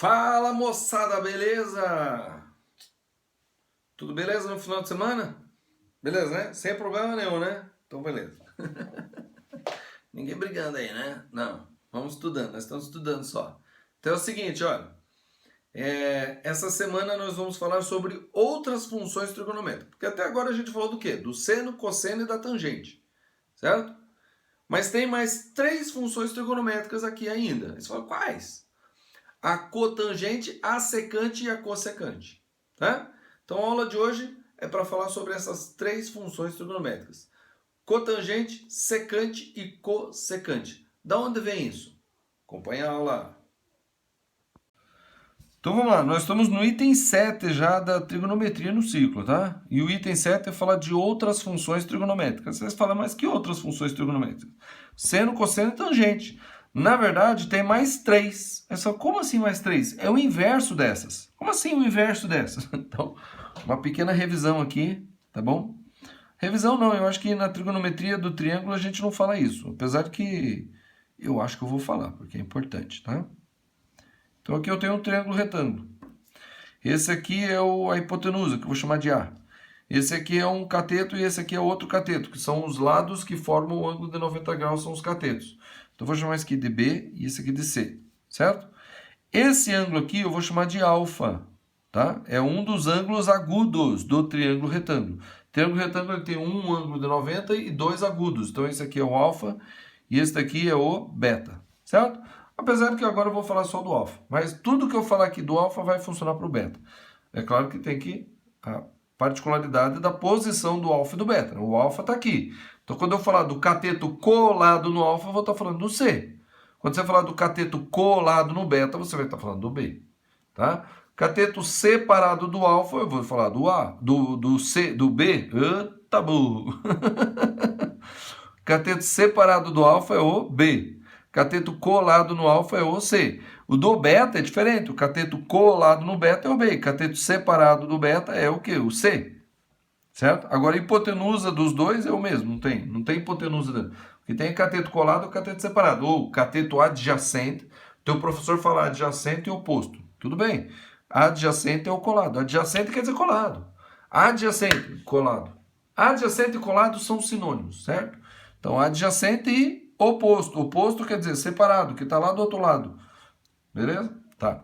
Fala moçada, beleza? Tudo beleza no final de semana? Beleza, né? Sem problema nenhum, né? Então beleza. Ninguém brigando aí, né? Não, vamos estudando, nós estamos estudando só. Então é o seguinte, olha. Essa semana nós vamos falar sobre outras funções trigonométricas. Porque até agora a gente falou do quê? Do seno, cosseno e da tangente, certo? Mas tem mais três funções trigonométricas aqui ainda. Você fala, quais? A cotangente, a secante e a cossecante, tá? Então a aula de hoje é para falar sobre essas três funções trigonométricas: cotangente, secante e cossecante. Da onde vem isso? Acompanha a aula. Então vamos lá, nós estamos no item 7 já da trigonometria no ciclo, tá? E o item 7 é falar de outras funções trigonométricas. Vocês falam, mas que outras funções trigonométricas? Seno, cosseno e tangente. Na verdade, tem mais três. É só, como assim mais três? É o inverso dessas. Como assim o inverso dessas? Então, uma pequena revisão aqui, tá bom? Revisão não, eu acho que na trigonometria do triângulo a gente não fala isso. Apesar de que eu acho que eu vou falar, porque é importante, tá? Então aqui eu tenho um triângulo retângulo. Esse aqui é a hipotenusa, que eu vou chamar de A. Esse aqui é um cateto e esse aqui é outro cateto, que são os lados que formam o ângulo de 90 graus, são os catetos. Então eu vou chamar esse aqui de B e esse aqui de C, certo? Esse ângulo aqui eu vou chamar de alfa, tá? É um dos ângulos agudos do triângulo retângulo. O triângulo retângulo ele tem um ângulo de 90 e dois agudos. Então esse aqui é o alfa e esse daqui é o beta, certo? Apesar de que agora eu vou falar só do alfa. Mas tudo que eu falar aqui do alfa vai funcionar para o beta. É claro que tem que a particularidade da posição do alfa e do beta. O alfa está aqui. Então quando eu falar do cateto colado no alfa, eu vou estar falando do C. Quando você falar do cateto colado no beta, você vai estar falando do B. Tá? Cateto separado do alfa, eu vou falar do A, do C, do B. Tá bom. Cateto separado do alfa é o B. Cateto colado no alfa é o C. O do beta é diferente. O cateto colado no beta é o B. Cateto separado do beta é o quê? O C. Certo? Agora, a hipotenusa dos dois é o mesmo. Não tem hipotenusa. O que tem é cateto colado ou cateto separado. Ou cateto adjacente. Teu professor fala adjacente e oposto. Tudo bem. Adjacente é o colado. Adjacente quer dizer colado. Adjacente, colado. Adjacente e colado são sinônimos, certo? Então, adjacente e oposto. Oposto quer dizer separado, que está lá do outro lado. Beleza? Tá.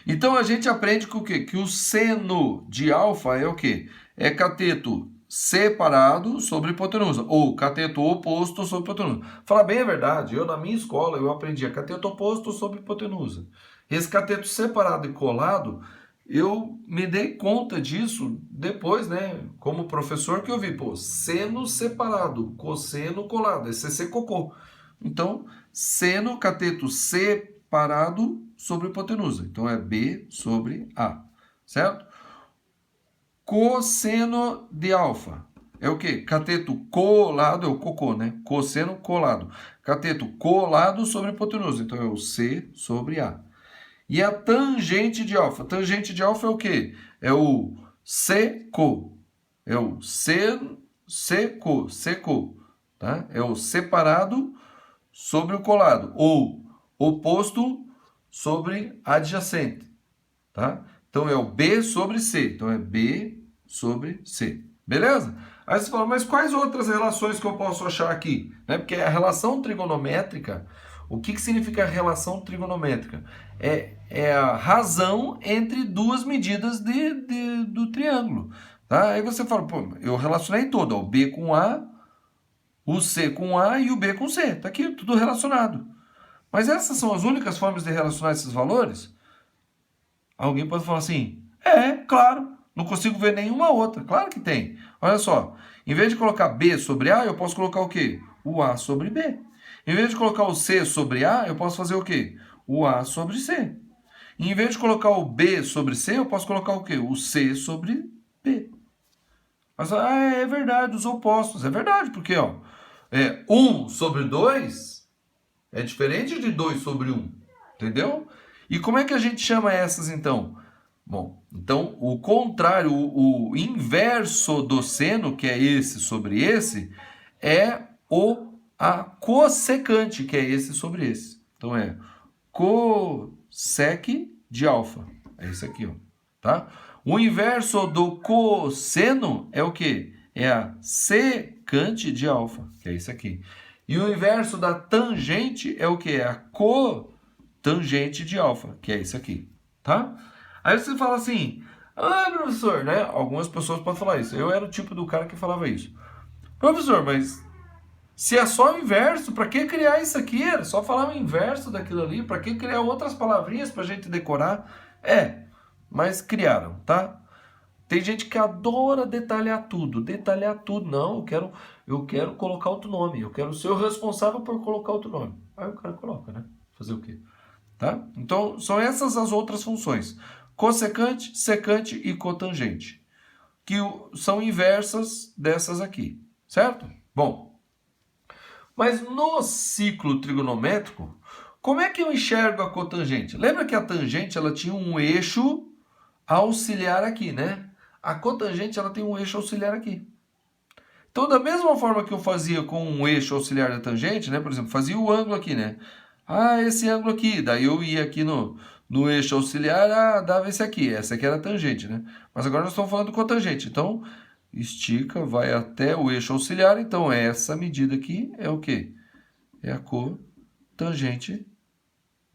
Então, a gente aprende que o quê? Que o seno de alfa é o quê? É cateto separado sobre hipotenusa. Ou cateto oposto sobre hipotenusa. Falar bem a verdade, eu na minha escola eu aprendi a cateto oposto sobre hipotenusa. Esse cateto separado e colado, eu me dei conta disso depois, né? Como professor que eu vi, pô, seno separado, cosseno colado, é CC cocô. Então, seno, cateto separado sobre hipotenusa. Então, é B sobre A, certo? Cosseno de alfa é o quê? Cateto colado, é o cocô, né? Cosseno colado. Cateto colado sobre hipotenusa. Então, é o C sobre A. E a tangente de alfa? Tangente de alfa é o quê? É o seco. É o seco, tá? É o separado sobre o colado. Ou oposto sobre adjacente, tá? Então é o B sobre C. Então é B sobre C. Beleza? Aí você fala, mas quais outras relações que eu posso achar aqui? Né? Porque a relação trigonométrica, o que significa relação trigonométrica? É a razão entre duas medidas do triângulo. Tá? Aí você fala, pô, eu relacionei tudo, ó, o B com A, o C com A e o B com C. Está aqui tudo relacionado. Mas essas são as únicas formas de relacionar esses valores? Alguém pode falar assim, claro, não consigo ver nenhuma outra. Claro que tem. Olha só, em vez de colocar B sobre A, eu posso colocar o quê? O A sobre B. Em vez de colocar o C sobre A, eu posso fazer o quê? O A sobre C. E em vez de colocar o B sobre C, eu posso colocar o quê? O C sobre B. Mas, é verdade, os opostos. É verdade, porque ó, 1 sobre 2 é diferente de 2 sobre 1. Entendeu? E como é que a gente chama essas, então? Bom, então, o contrário, o inverso do seno, que é esse sobre esse, é a cossecante, que é esse sobre esse. Então, é cossecante. sec de alfa. É isso aqui, ó, tá? O inverso do cosseno é o quê? É a secante de alfa, que é isso aqui. E o inverso da tangente é o quê? É a cotangente de alfa, que é isso aqui, tá? Aí você fala assim, ah, professor, né? Algumas pessoas podem falar isso. Eu era o tipo do cara que falava isso. Professor, mas se é só o inverso, para que criar isso aqui? Era só falar o inverso daquilo ali, para que criar outras palavrinhas para a gente decorar? Mas criaram, tá? Tem gente que adora detalhar tudo. Detalhar tudo, não, eu quero colocar outro nome, eu quero ser o responsável por colocar outro nome. Aí o cara coloca, né? Fazer o quê? Tá? Então, são essas as outras funções. Cossecante, secante e cotangente, que são inversas dessas aqui, certo? Bom, mas no ciclo trigonométrico, como é que eu enxergo a cotangente? Lembra que a tangente ela tinha um eixo auxiliar aqui, né? A cotangente ela tem um eixo auxiliar aqui. Então, da mesma forma que eu fazia com um eixo auxiliar da tangente, né? Por exemplo, fazia o ângulo aqui, né? Ah, esse ângulo aqui. Daí eu ia aqui no eixo auxiliar, dava esse aqui. Essa aqui era a tangente, né? Mas agora nós estamos falando cotangente. Então, estica, vai até o eixo auxiliar. Então, essa medida aqui é o quê? É a cotangente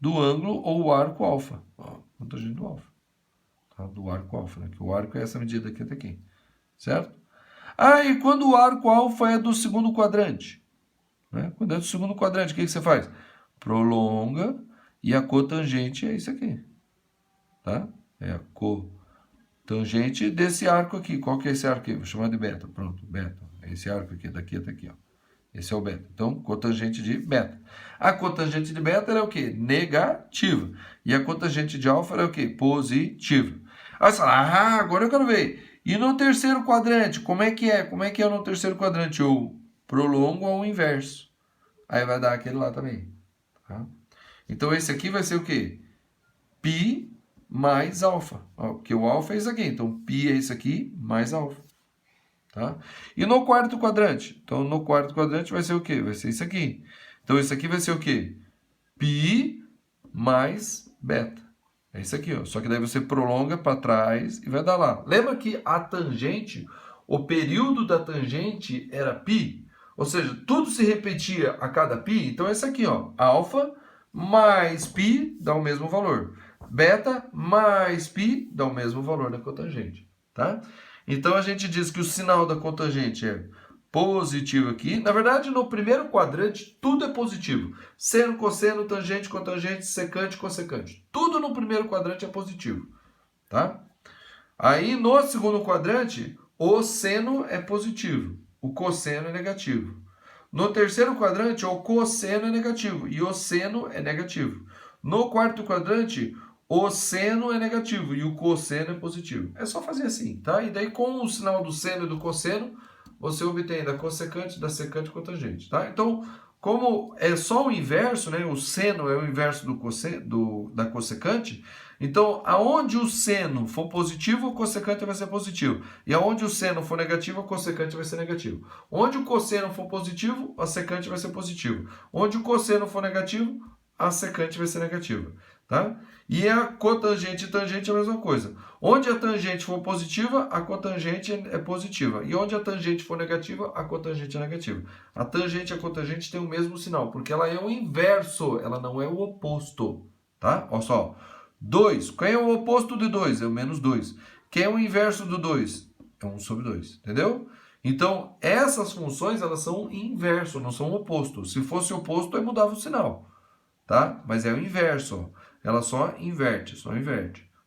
do ângulo ou o arco alfa. Ó, cotangente do alfa. Tá? Do arco alfa, né? Que o arco é essa medida aqui até aqui. Certo? Ah, e quando o arco alfa é do segundo quadrante? Né? Quando é do segundo quadrante, o que você faz? Prolonga e a cotangente é isso aqui. Tá? É a cotangente desse arco aqui. Qual que é esse arco aqui? Vou chamar de beta. Pronto, beta. É esse arco aqui, daqui até aqui. Ó. Esse é o beta. Então, cotangente de beta. A cotangente de beta é o quê? Negativa. E a cotangente de alfa é o quê? Positiva. Aí você fala, agora eu quero ver. E no terceiro quadrante, como é que é? Como é que é no terceiro quadrante? Eu prolongo ao inverso. Aí vai dar aquele lá também. Tá? Então, esse aqui vai ser o quê? Π mais alfa. Porque o alfa é isso aqui. Então, π é isso aqui mais alfa. Tá? E no quarto quadrante? Então, no quarto quadrante vai ser o quê? Vai ser isso aqui. Então, isso aqui vai ser o quê? Π mais beta. É isso aqui, ó. Só que daí você prolonga para trás e vai dar lá. Lembra que a tangente, o período da tangente era π? Ou seja, tudo se repetia a cada π. Então, é isso aqui, ó. Alfa mais π dá o mesmo valor. Beta mais π dá o mesmo valor da cotangente, tá? Então, a gente diz que o sinal da cotangente é positivo aqui. Na verdade, no primeiro quadrante, tudo é positivo. Seno, cosseno, tangente, cotangente, secante, cossecante. Tudo no primeiro quadrante é positivo, tá? Aí, no segundo quadrante, o seno é positivo, o cosseno é negativo. No terceiro quadrante, o cosseno é negativo e o seno é negativo. No quarto quadrante, o seno é negativo e o cosseno é positivo. É só fazer assim, tá? E daí, com o sinal do seno e do cosseno, você obtém da cossecante, da secante e cotangente, tá? Então, como é só o inverso, né? O seno é o inverso da cossecante. Então, aonde o seno for positivo, o cossecante vai ser positivo. E aonde o seno for negativo, o cossecante vai ser negativo. Onde o cosseno for positivo, a secante vai ser positivo. Onde o cosseno for negativo, a secante vai ser negativa, tá? E a cotangente e tangente é a mesma coisa. Onde a tangente for positiva, a cotangente é positiva. E onde a tangente for negativa, a cotangente é negativa. A tangente e a cotangente têm o mesmo sinal, porque ela é o inverso, ela não é o oposto, tá? Olha só. 2. Quem é o oposto de 2? É o menos 2. Quem é o inverso do 2? É 1 sobre 2, entendeu? Então, essas funções, elas são inverso, não são oposto. Se fosse oposto, aí mudava o sinal, tá? Mas é o inverso, ó. Ela só inverte.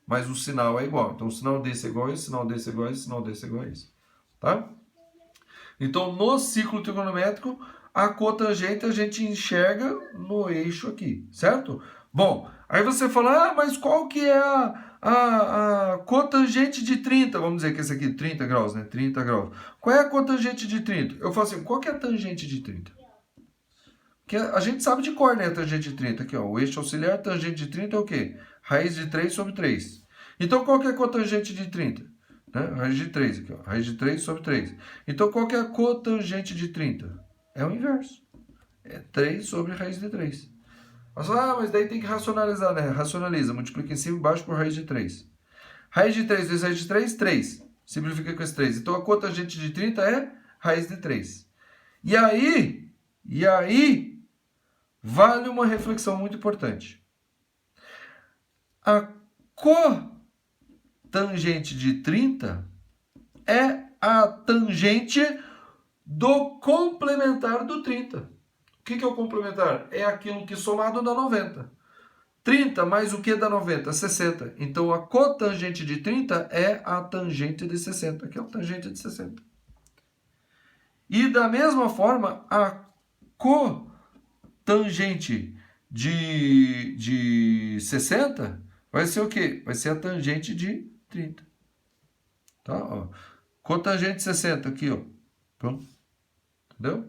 Mas o sinal é igual. Então, o sinal desse é igual a esse, o sinal desse é igual a esse, o sinal desse é igual a esse. Tá? Então, no ciclo trigonométrico, a cotangente a gente enxerga no eixo aqui, certo? Bom, aí você fala, mas qual que é a cotangente de 30? Vamos dizer que esse aqui, 30 graus, né? 30 graus. Qual é a cotangente de 30? Eu falo assim, qual que é a tangente de 30? Que a gente sabe de cor, né? A tangente de 30 aqui, ó. O eixo auxiliar, tangente de 30 é o quê? Raiz de 3 sobre 3. Então, qual que é a cotangente de 30? Né? Raiz de 3 aqui, ó. Raiz de 3 sobre 3. Então, qual que é a cotangente de 30? É o inverso. É 3 sobre raiz de 3. Mas daí tem que racionalizar, né? Racionaliza, multiplica em cima e embaixo por raiz de 3. Raiz de 3 vezes raiz de 3, 3. Simplifica com esse 3. Então a cotangente de 30 é raiz de 3. E aí, vale uma reflexão muito importante. A cotangente de 30 é a tangente do complementar do 30. O que é o complementar? É aquilo que somado dá 90. 30 mais o que dá 90? 60. Então, a cotangente de 30 é a tangente de 60, que é a tangente de 60. E, da mesma forma, a cotangente de 60 vai ser o quê? Vai ser a tangente de 30. Tá? Ó. Cotangente de 60 aqui, ó. Pronto. Entendeu?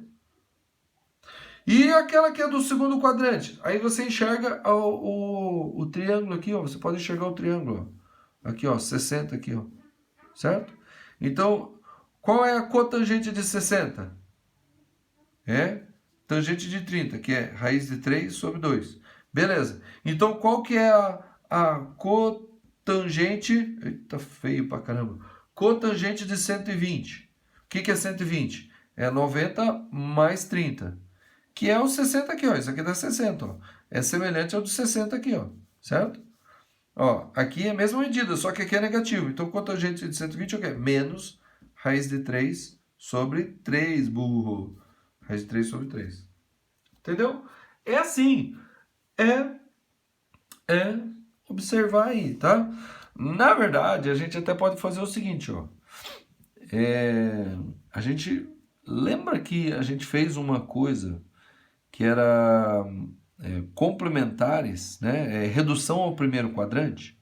E aquela que é do segundo quadrante. Aí você enxerga o triângulo aqui, ó. Você pode enxergar o triângulo, ó. Aqui, ó, 60 aqui, ó. Certo? Então, qual é a cotangente de 60? É tangente de 30, que é raiz de 3 sobre 2. Beleza. Então, qual que é a cotangente... Eita, feio pra caramba. Cotangente de 120. O que é 120? É 90 mais 30. Que é o 60 aqui, ó. Isso aqui dá 60, ó. É semelhante ao de 60 aqui, ó. Certo? Ó, aqui é a mesma medida, só que aqui é negativo. Então, cotangente de 120 é o quê? Menos raiz de 3 sobre 3, burro. Raiz de 3 sobre 3. Entendeu? É assim. É observar aí, tá? Na verdade, a gente até pode fazer o seguinte, ó. A gente lembra que a gente fez uma coisa que era complementares, né? Redução ao primeiro quadrante.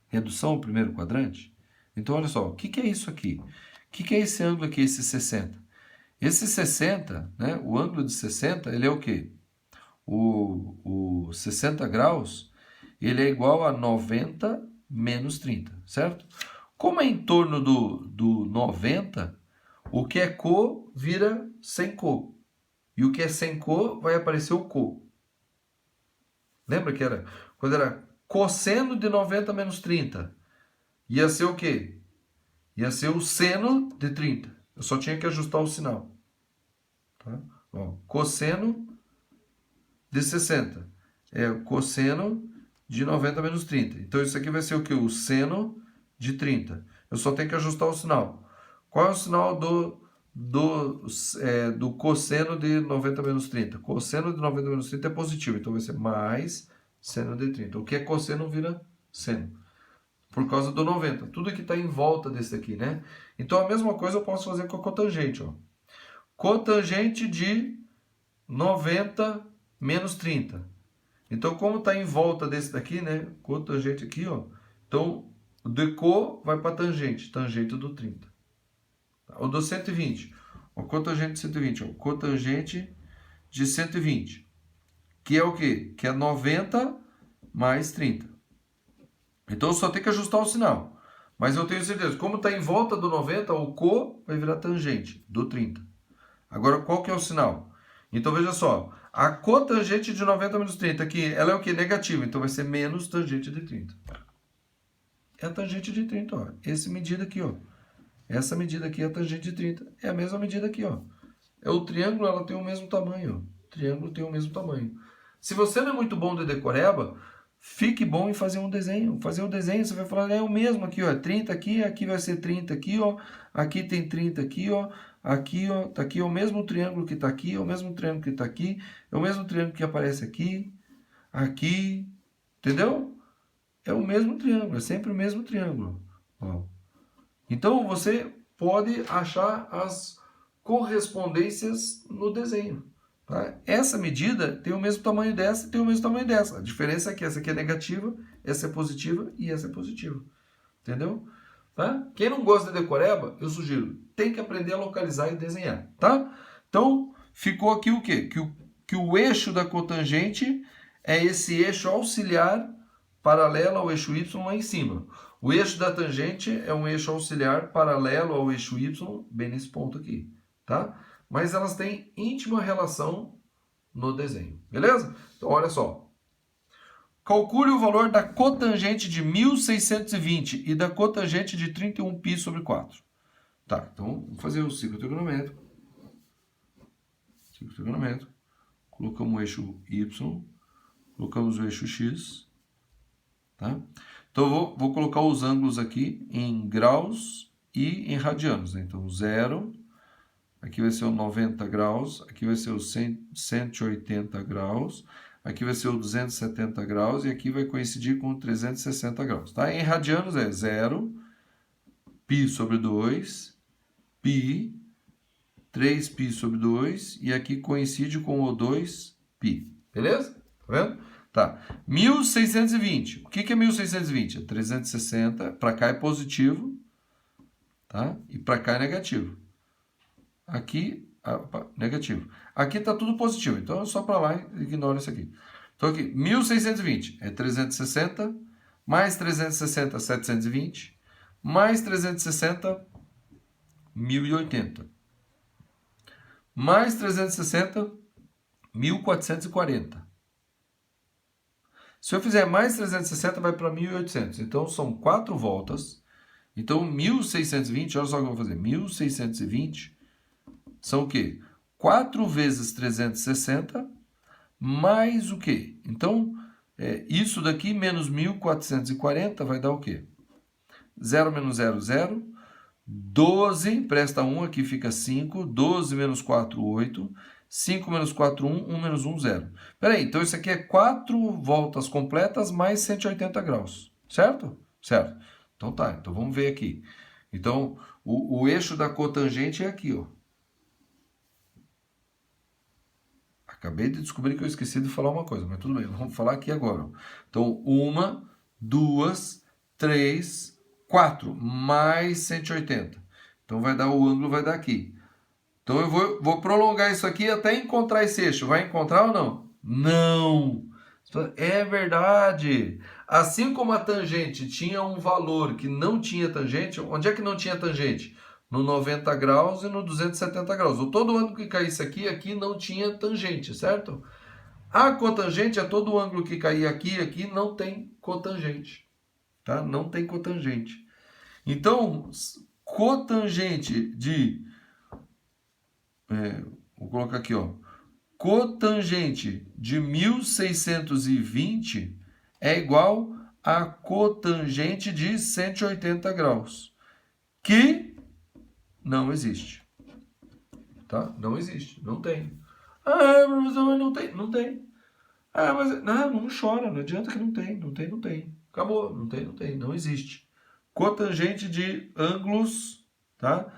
Redução ao primeiro quadrante. Então, olha só, o que é isso aqui? O que é esse ângulo aqui, esse 60? Esse 60, né? O ângulo de 60, ele é o quê? O 60 graus, ele é igual a 90 menos 30, certo? Como é em torno do 90, o que é co vira sem co. E o que é sem co vai aparecer o co. Lembra que era quando era cosseno de 90 menos 30? Ia ser o quê? Ia ser o seno de 30. Eu só tinha que ajustar o sinal. Tá? Ó, cosseno de 60 é o cosseno de 90 menos 30. Então isso aqui vai ser o quê? O seno de 30. Eu só tenho que ajustar o sinal. Qual é o sinal do cosseno de 90 menos 30? Cosseno de 90 menos 30 é positivo, então vai ser mais seno de 30. O que é cosseno vira seno. Por causa do 90. Tudo que está em volta desse aqui, né? Então a mesma coisa eu posso fazer com a cotangente, ó. Cotangente de 90 menos 30. Então, como está em volta desse daqui, né? Cotangente aqui, ó. Então, o de co vai para tangente. Tangente do 30. O do 120. O cotangente de 120. O cotangente de 120. Que é o quê? Que é 90 mais 30. Então, eu só tenho que ajustar o sinal. Mas eu tenho certeza. Como está em volta do 90, o co vai virar tangente do 30. Agora, qual que é o sinal? Então, veja só. A cotangente de 90 menos 30 aqui, ela é o quê? Negativa. Então, vai ser menos tangente de 30. É a tangente de 30, ó. Essa medida aqui, ó. Essa medida aqui é a tangente de 30. É a mesma medida aqui, ó. É o triângulo, ela tem o mesmo tamanho, ó. O triângulo tem o mesmo tamanho. Se você não é muito bom de decoreba, fique bom em fazer um desenho. Fazer um desenho, você vai falar, é o mesmo aqui, ó. 30 aqui vai ser 30 aqui, ó. Aqui tem 30 aqui, ó. Aqui, ó, tá aqui, é o mesmo triângulo que tá aqui, é o mesmo triângulo que tá aqui, é o mesmo triângulo que aparece aqui, aqui, entendeu? É o mesmo triângulo, é sempre o mesmo triângulo. Ó. Então, você pode achar as correspondências no desenho. Tá? Essa medida tem o mesmo tamanho dessa e tem o mesmo tamanho dessa. A diferença é que essa aqui é negativa, essa é positiva e essa é positiva. Entendeu? Tá? Quem não gosta de decoreba, eu sugiro, tem que aprender a localizar e desenhar. Tá? Então, ficou aqui o quê? Que o eixo da cotangente é esse eixo auxiliar paralelo ao eixo y lá em cima. O eixo da tangente é um eixo auxiliar paralelo ao eixo y, bem nesse ponto aqui. Tá? Mas elas têm íntima relação no desenho. Beleza? Então, olha só. Calcule o valor da cotangente de 1620 e da cotangente de 31π sobre 4. Tá, então vamos fazer o ciclo trigonométrico. Ciclo trigonométrico. Colocamos o eixo Y, colocamos o eixo X. Tá? Então eu vou colocar os ângulos aqui em graus e em radianos. Né? Então 0, aqui vai ser o 90 graus, aqui vai ser o 180 graus, aqui vai ser o 270 graus e aqui vai coincidir com 360 graus. Tá? Em radianos é 0, π sobre 2, π, 3π sobre 2 e aqui coincide com o 2π. Beleza? Tá vendo? Tá. 1620. O que é 1620? É 360. Para cá é positivo. Tá? E para cá é negativo. Aqui, opa, negativo. Aqui está tudo positivo. Então é só para lá e ignora isso aqui. Então aqui, 1620 é 360. Mais 360, 720. Mais 360, 1080. Mais 360, 1440. Se eu fizer mais 360, vai para 1800. Então, são 4 voltas. Então, 1620, olha só o que eu vou fazer. 1620 são o quê? 4 vezes 360, mais o quê? Então, isso daqui menos 1440 vai dar o quê? 0 menos 0, 0. 12, presta 1, aqui fica 5. 12 menos 4, 8. 5 menos 4, 1. 1 menos 1, 0. Peraí, então isso aqui é 4 voltas completas mais 180 graus. Certo? Certo. Então tá, então vamos ver aqui. Então, o eixo da cotangente é aqui, ó. Acabei de descobrir que eu esqueci de falar uma coisa, mas tudo bem, vamos falar aqui agora. Então, 1, 2, 3, 4, mais 180. Então, vai dar o ângulo, vai dar aqui. Então, eu vou prolongar isso aqui até encontrar esse eixo. Vai encontrar ou não? Não! É verdade! Assim como a tangente tinha um valor que não tinha tangente, onde é que não tinha tangente? No 90 graus e no 270 graus. Ou todo ângulo que caísse aqui, aqui não tinha tangente, certo? A cotangente é todo ângulo que cair aqui, aqui não tem cotangente. Tá? Não tem cotangente. Então, cotangente de... vou colocar aqui, ó. Cotangente de 1620 é igual a cotangente de 180 graus, que não existe. Tá? Não existe, não tem. Ah, professor, mas não tem, não tem. Ah, mas não chora, não adianta que não tem, não tem, não tem. Acabou, não tem, não tem, não existe. Cotangente de ângulos, tá?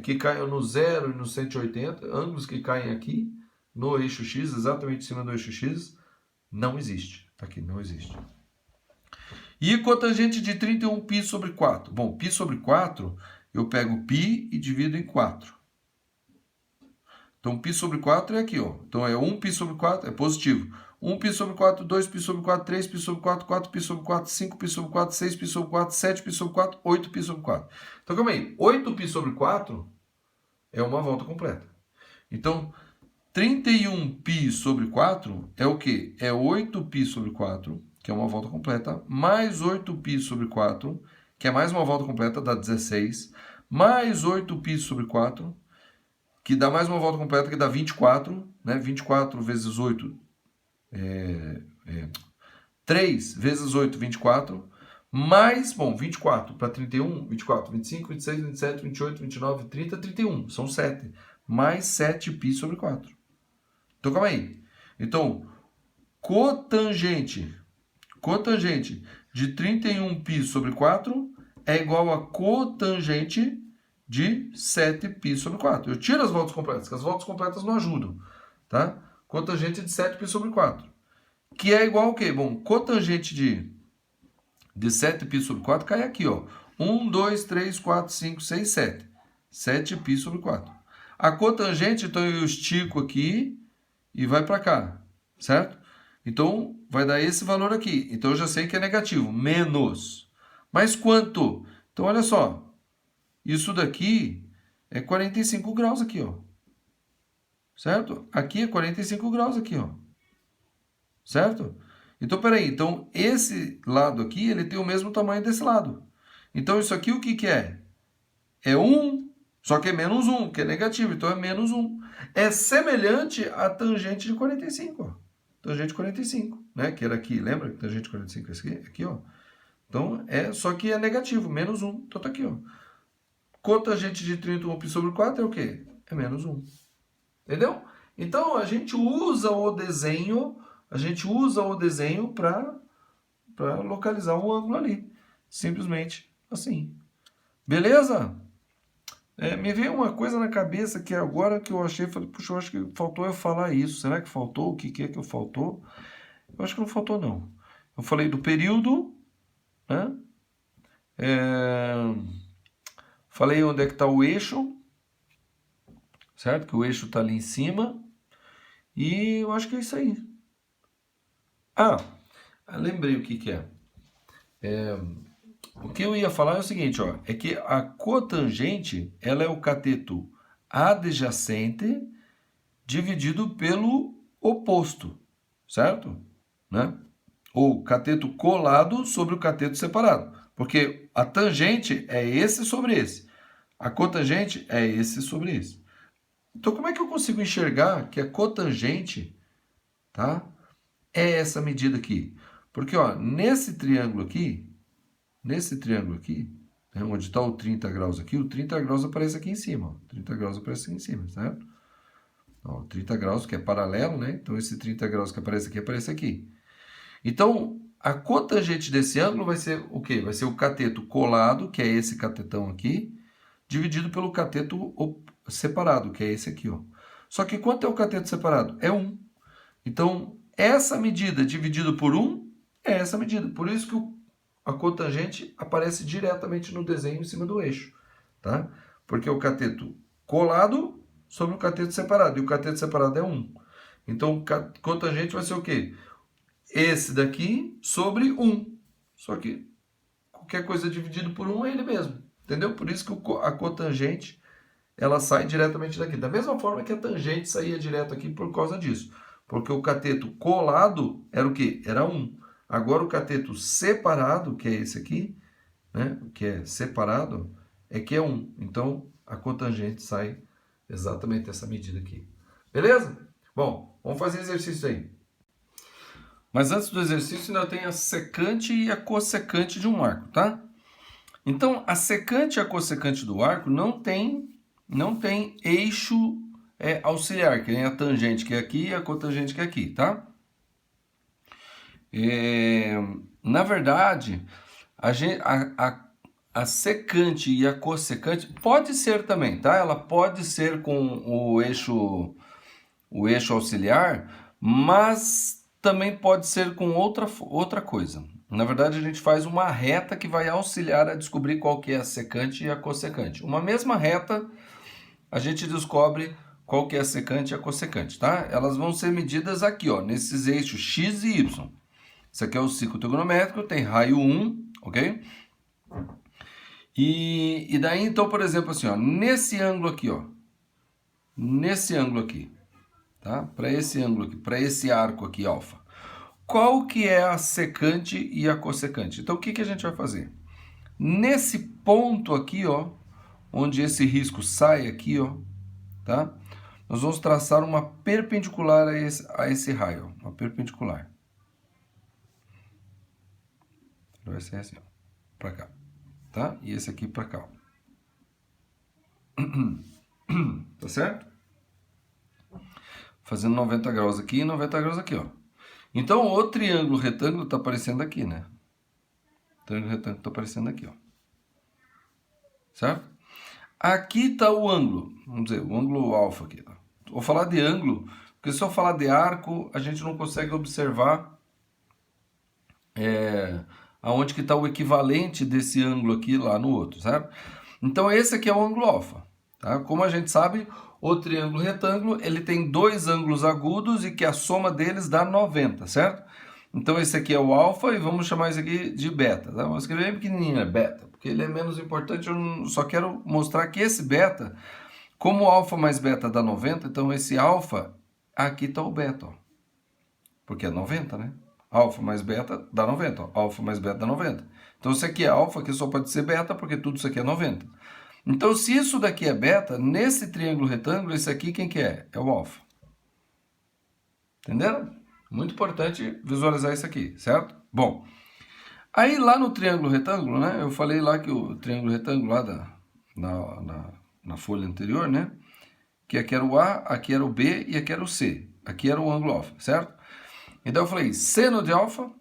Que caem no 0 e no 180, ângulos que caem aqui no eixo X, exatamente em cima do eixo X, não existe. Tá aqui, não existe. E cotangente de 31π sobre 4. Bom, π sobre 4, eu pego π e divido em 4. Então, π sobre 4 é aqui, ó. Então, é 1π sobre 4, é positivo. 1π sobre 4, 2π sobre 4, 3π sobre 4, 4π sobre 4, 5π sobre 4, 6π sobre 4, 7π sobre 4, 8π sobre 4. Então, calma aí. 8π sobre 4 é uma volta completa. Então, 31π sobre 4 é o quê? É 8π sobre 4, que é uma volta completa, mais 8π sobre 4, que é mais uma volta completa, dá 16, mais 8π sobre 4, que dá mais uma volta completa, que dá 24, né? 24 vezes 8, 3 vezes 8, 24, mais, bom, 24 para 31, 24, 25, 26, 27, 28, 29, 30, 31, são 7, mais 7π sobre 4. Então, calma aí. Então, cotangente de 31π sobre 4 é igual a cotangente de 7π sobre 4. Eu tiro as voltas completas, porque as voltas completas não ajudam. Tá? Cotangente de 7π sobre 4. Que é igual ao quê? Bom, cotangente de 7π sobre 4 cai aqui, ó. 1, 2, 3, 4, 5, 6, 7. 7π sobre 4. A cotangente, então, eu estico aqui e vai para cá, certo? Então, vai dar esse valor aqui. Então, eu já sei que é negativo, menos. Mas quanto? Então, olha só. Isso daqui é 45 graus aqui, ó. Certo? Aqui é 45 graus aqui, ó. Certo? Então, peraí, então esse lado aqui, ele tem o mesmo tamanho desse lado. Então, isso aqui o que que é? É 1, só que é menos 1, que é negativo, então é menos 1. É semelhante à tangente de 45, ó. Tangente de 45, né? Que era aqui, lembra? Tangente de 45 é esse aqui, aqui, ó. Então, só que é negativo, menos 1. Então tá aqui, ó. Cotangente de 31 π sobre 4 é o quê? É menos 1. Entendeu? Então, a gente usa o desenho para localizar um ângulo ali. Simplesmente assim. Beleza? Me veio uma coisa na cabeça que agora que eu achei, falei, puxa, eu acho que faltou eu falar isso. Será que faltou? O que é que faltou? Eu acho que não faltou, não. Eu falei do período, né? Falei onde é que está o eixo, certo? Que o eixo está ali em cima. E eu acho que é isso aí. Lembrei o que é. O que eu ia falar é o seguinte, ó, é que a cotangente, ela é o cateto adjacente dividido pelo oposto, certo? Né? Ou cateto colado sobre o cateto separado. Porque a tangente é esse sobre esse. A cotangente é esse sobre esse. Então, como é que eu consigo enxergar que a cotangente, tá, é essa medida aqui? Porque, ó, nesse triângulo aqui, né, onde está o 30 graus aqui, o 30 graus aparece aqui em cima. Ó, 30 graus aparece aqui em cima, certo? Ó, 30 graus, que é paralelo, né? Então, esse 30 graus que aparece aqui. Então, a cotangente desse ângulo vai ser o quê? Vai ser o cateto colado, que é esse catetão aqui, dividido pelo cateto separado, que é esse aqui, ó. Só que quanto é o cateto separado? É 1. Então, essa medida dividido por 1 é essa medida. Por isso que a cotangente aparece diretamente no desenho em cima do eixo, tá? Porque o cateto colado sobre o cateto separado, e o cateto separado é 1. Então, cotangente vai ser o quê? Esse daqui sobre 1. Só que qualquer coisa dividido por 1 é ele mesmo, entendeu? Por isso que a cotangente, ela sai diretamente daqui. Da mesma forma que a tangente saía direto aqui por causa disso. Porque o cateto colado era o quê? Era 1. Agora o cateto separado, que é esse aqui, né? Que é separado, é que é 1. Então a cotangente sai exatamente essa medida aqui. Beleza? Bom, vamos fazer exercício aí. Mas antes do exercício ainda tem a secante e a cossecante de um arco, tá? Então a secante e a cossecante do arco não tem eixo auxiliar, que nem a tangente que é aqui e a cotangente que é aqui, tá? Na verdade, a secante e a cossecante pode ser também, tá? Ela pode ser com o eixo auxiliar, mas também pode ser com outra coisa. Na verdade, a gente faz uma reta que vai auxiliar a descobrir qual que é a secante e a cossecante. Uma mesma reta, a gente descobre qual que é a secante e a cossecante, tá? Elas vão ser medidas aqui, ó, nesses eixos x e y. Isso aqui é o ciclo trigonométrico, tem raio 1, ok? E daí, então, por exemplo, assim, ó, nesse ângulo aqui, ó, tá? Para esse ângulo aqui, para esse arco aqui, alfa. Qual que é a secante e a cossecante? Então, o que a gente vai fazer? Nesse ponto aqui, ó, onde esse risco sai aqui, ó, tá? Nós vamos traçar uma perpendicular a esse raio, ó, uma perpendicular. Vai ser assim, ó, para cá, tá? E esse aqui para cá, ó. Tá certo? Fazendo 90 graus aqui e 90 graus aqui, ó. Então, o triângulo retângulo está aparecendo aqui, né? O triângulo retângulo está aparecendo aqui, ó. Certo? Aqui está o ângulo, vamos dizer, o ângulo alfa aqui. Tá? Vou falar de ângulo, porque se eu falar de arco, a gente não consegue observar aonde que está o equivalente desse ângulo aqui lá no outro, certo? Então, esse aqui é o ângulo alfa. Tá? Como a gente sabe, o triângulo retângulo, ele tem dois ângulos agudos e que a soma deles dá 90, certo? Então, esse aqui é o alfa e vamos chamar isso aqui de beta. Tá? Vou escrever bem pequenininho, né? Beta, porque ele é menos importante, eu só quero mostrar que esse beta, como alfa mais beta dá 90, então esse alfa, aqui está o beta, ó. Porque é 90, né? Alfa mais beta dá 90. Ó. Alfa mais beta dá 90. Então, isso aqui é alfa, aqui só pode ser beta, porque tudo isso aqui é 90. Então, se isso daqui é beta, nesse triângulo retângulo, esse aqui quem que é? É o alfa. Entenderam? Muito importante visualizar isso aqui, certo? Bom, aí lá no triângulo retângulo, né? Eu falei lá que o triângulo retângulo lá na folha anterior, né? Que aqui era o A, aqui era o B e aqui era o C. Aqui era o ângulo alfa, certo? Então eu falei, seno de alfa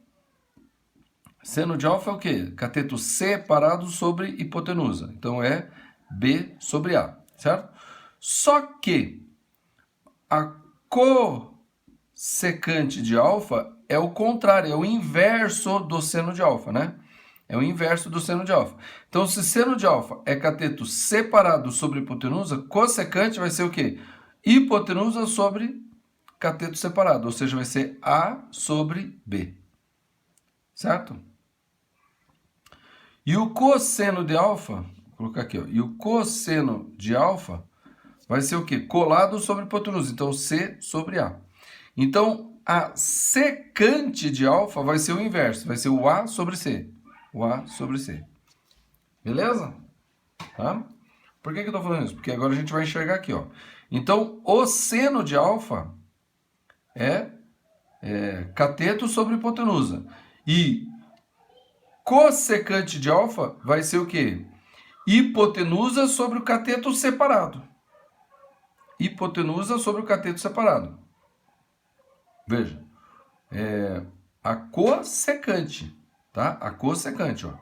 é o quê? Cateto separado sobre hipotenusa. Então é B sobre A, certo? Só que a cossecante de alfa é o contrário, é o inverso do seno de alfa, né? É o inverso do seno de alfa. Então, se seno de alfa é cateto separado sobre hipotenusa, cossecante vai ser o quê? Hipotenusa sobre cateto separado, ou seja, vai ser A sobre B. Certo? E o cosseno de alfa, vou colocar aqui, ó, e o cosseno de alfa vai ser o quê? Colado sobre hipotenusa, então C sobre A. Então, a secante de alfa vai ser o inverso, vai ser o A sobre C. O A sobre C. Beleza? Tá? Por que eu estou falando isso? Porque agora a gente vai enxergar aqui, ó. Então, o seno de alfa é cateto sobre hipotenusa. E cossecante de alfa vai ser o quê? Hipotenusa sobre o cateto separado. Hipotenusa sobre o cateto separado. Veja. A cossecante, tá? A cossecante, ó.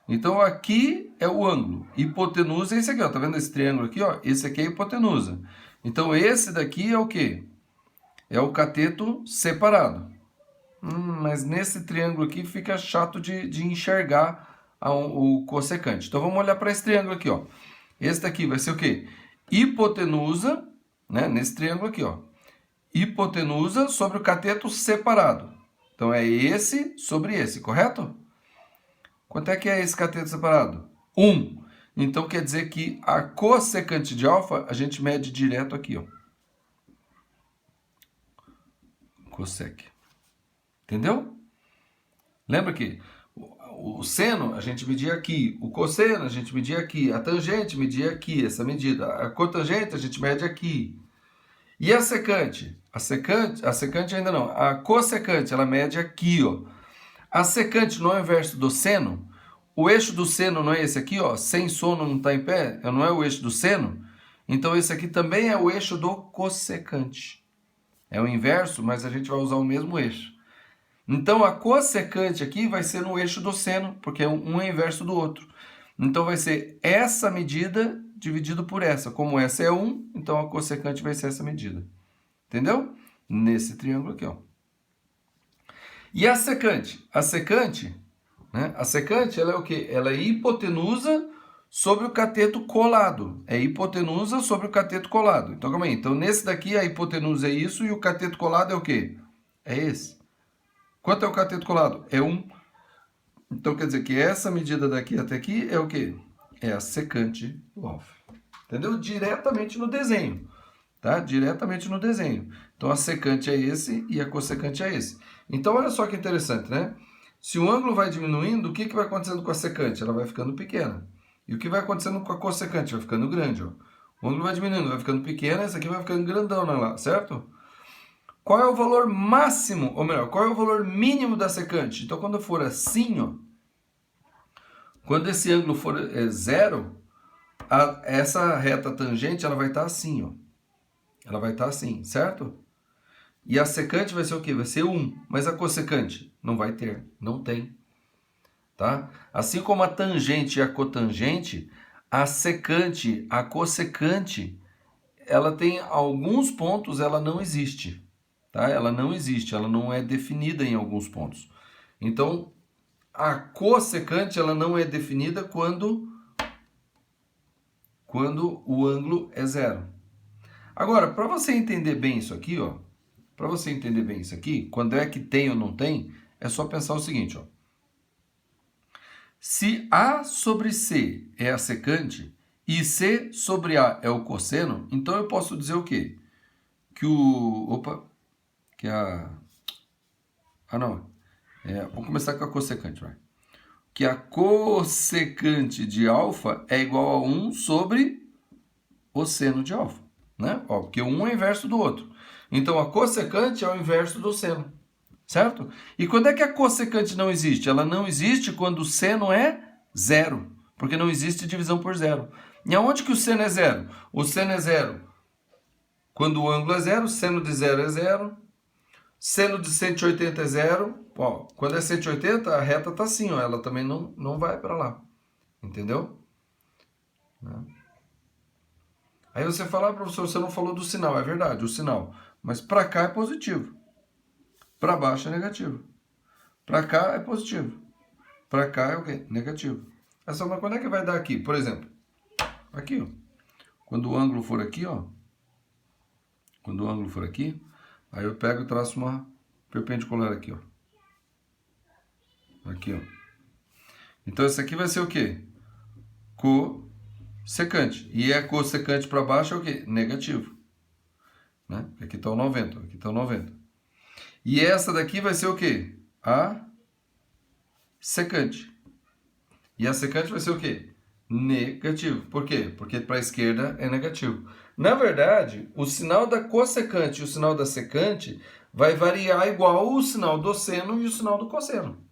Então, aqui é o ângulo. Hipotenusa é esse aqui, ó. Tá vendo esse triângulo aqui, ó? Esse aqui é a hipotenusa. Então, esse daqui é o quê? É o cateto separado. Mas nesse triângulo aqui fica chato de enxergar o cossecante. Então, vamos olhar para esse triângulo aqui, ó. Esse daqui vai ser o quê? Hipotenusa, né? Nesse triângulo aqui, ó. Hipotenusa sobre o cateto separado. Então, é esse sobre esse, correto? Quanto é que é esse cateto separado? 1. Então, quer dizer que a cossecante de alfa, a gente mede direto aqui, ó. Cossec. Entendeu? Lembra que o seno a gente media aqui, o cosseno a gente media aqui, a tangente media aqui, essa medida. A cotangente a gente mede aqui. E a secante? A secante ainda não. A cossecante, ela mede aqui, ó. A secante não é o inverso do seno? O eixo do seno não é esse aqui, ó? Sem sono não está em pé? Não é o eixo do seno? Então esse aqui também é o eixo do cossecante. É o inverso, mas a gente vai usar o mesmo eixo. Então a cossecante aqui vai ser no eixo do seno, porque um é inverso do outro. Então vai ser essa medida dividido por essa. Como essa é 1, então a cossecante vai ser essa medida. Entendeu? Nesse triângulo aqui, ó. E a secante? A secante, né? A secante, ela é o quê? Ela é hipotenusa sobre o cateto colado. É hipotenusa sobre o cateto colado. Então, calma aí. Então, nesse daqui, a hipotenusa é isso e o cateto colado é o quê? É esse. Quanto é o cateto colado? É 1. Então, quer dizer que essa medida daqui até aqui é o quê? É a secante do alfa. Entendeu? Diretamente no desenho. Tá? Diretamente no desenho. Então, a secante é esse e a cossecante é esse. Então, olha só que interessante, né? Se o ângulo vai diminuindo, o que vai acontecendo com a secante? Ela vai ficando pequena. E o que vai acontecendo com a cossecante? Vai ficando grande, ó. O ângulo vai diminuindo, vai ficando pequeno, esse aqui vai ficando grandão lá, certo? Qual é o valor máximo, ou melhor, qual é o valor mínimo da secante? Então, quando for assim, ó, quando esse ângulo for 0, essa reta tangente, ela vai estar assim, ó. Ela vai estar assim, certo? E a secante vai ser o quê? Vai ser 1. Mas a cossecante? Não vai ter, não tem. Tá? Assim como a tangente e a cotangente, a secante, a cossecante, ela tem alguns pontos, ela não existe. Tá? Ela não existe, ela não é definida em alguns pontos. Então, a cossecante, ela não é definida quando o ângulo é 0. Agora, para você entender bem isso aqui, ó, para você entender bem isso aqui, quando é que tem ou não tem, é só pensar o seguinte, ó. Se A sobre C é a secante e C sobre A é o cosseno, então eu posso dizer o quê? Que o... Opa! Que a... Ah, não. Vamos começar com a cossecante, vai. Que a cossecante de alfa é igual a 1 sobre o seno de alfa, né? Ó, porque um é inverso do outro. Então, a cossecante é o inverso do seno, certo? E quando é que a cossecante não existe? Ela não existe quando o seno é zero, porque não existe divisão por zero. E aonde que o seno é zero? O seno é zero quando o ângulo é zero, seno de zero é zero, seno de 180 é zero. Ó, quando é 180, a reta tá assim, ó, ela também não vai para lá, entendeu? Aí você fala, professor, você não falou do sinal. É verdade, o sinal. Mas para cá é positivo. Para baixo é negativo. Para cá é positivo. Para cá é o quê? Negativo. Essa, mas quando é que vai dar aqui? Por exemplo, aqui, ó. Quando o ângulo for aqui, ó. Quando o ângulo for aqui, aí eu pego e traço uma perpendicular aqui, ó. Aqui, ó. Então, esse aqui vai ser o quê? Cossecante. E a cossecante para baixo é o quê? Negativo. Né? Aqui está o 90, aqui está o 90. E essa daqui vai ser o quê? A secante. E a secante vai ser o quê? Negativo. Por quê? Porque para a esquerda é negativo. Na verdade, o sinal da cossecante e o sinal da secante vai variar igual o sinal do seno e o sinal do cosseno.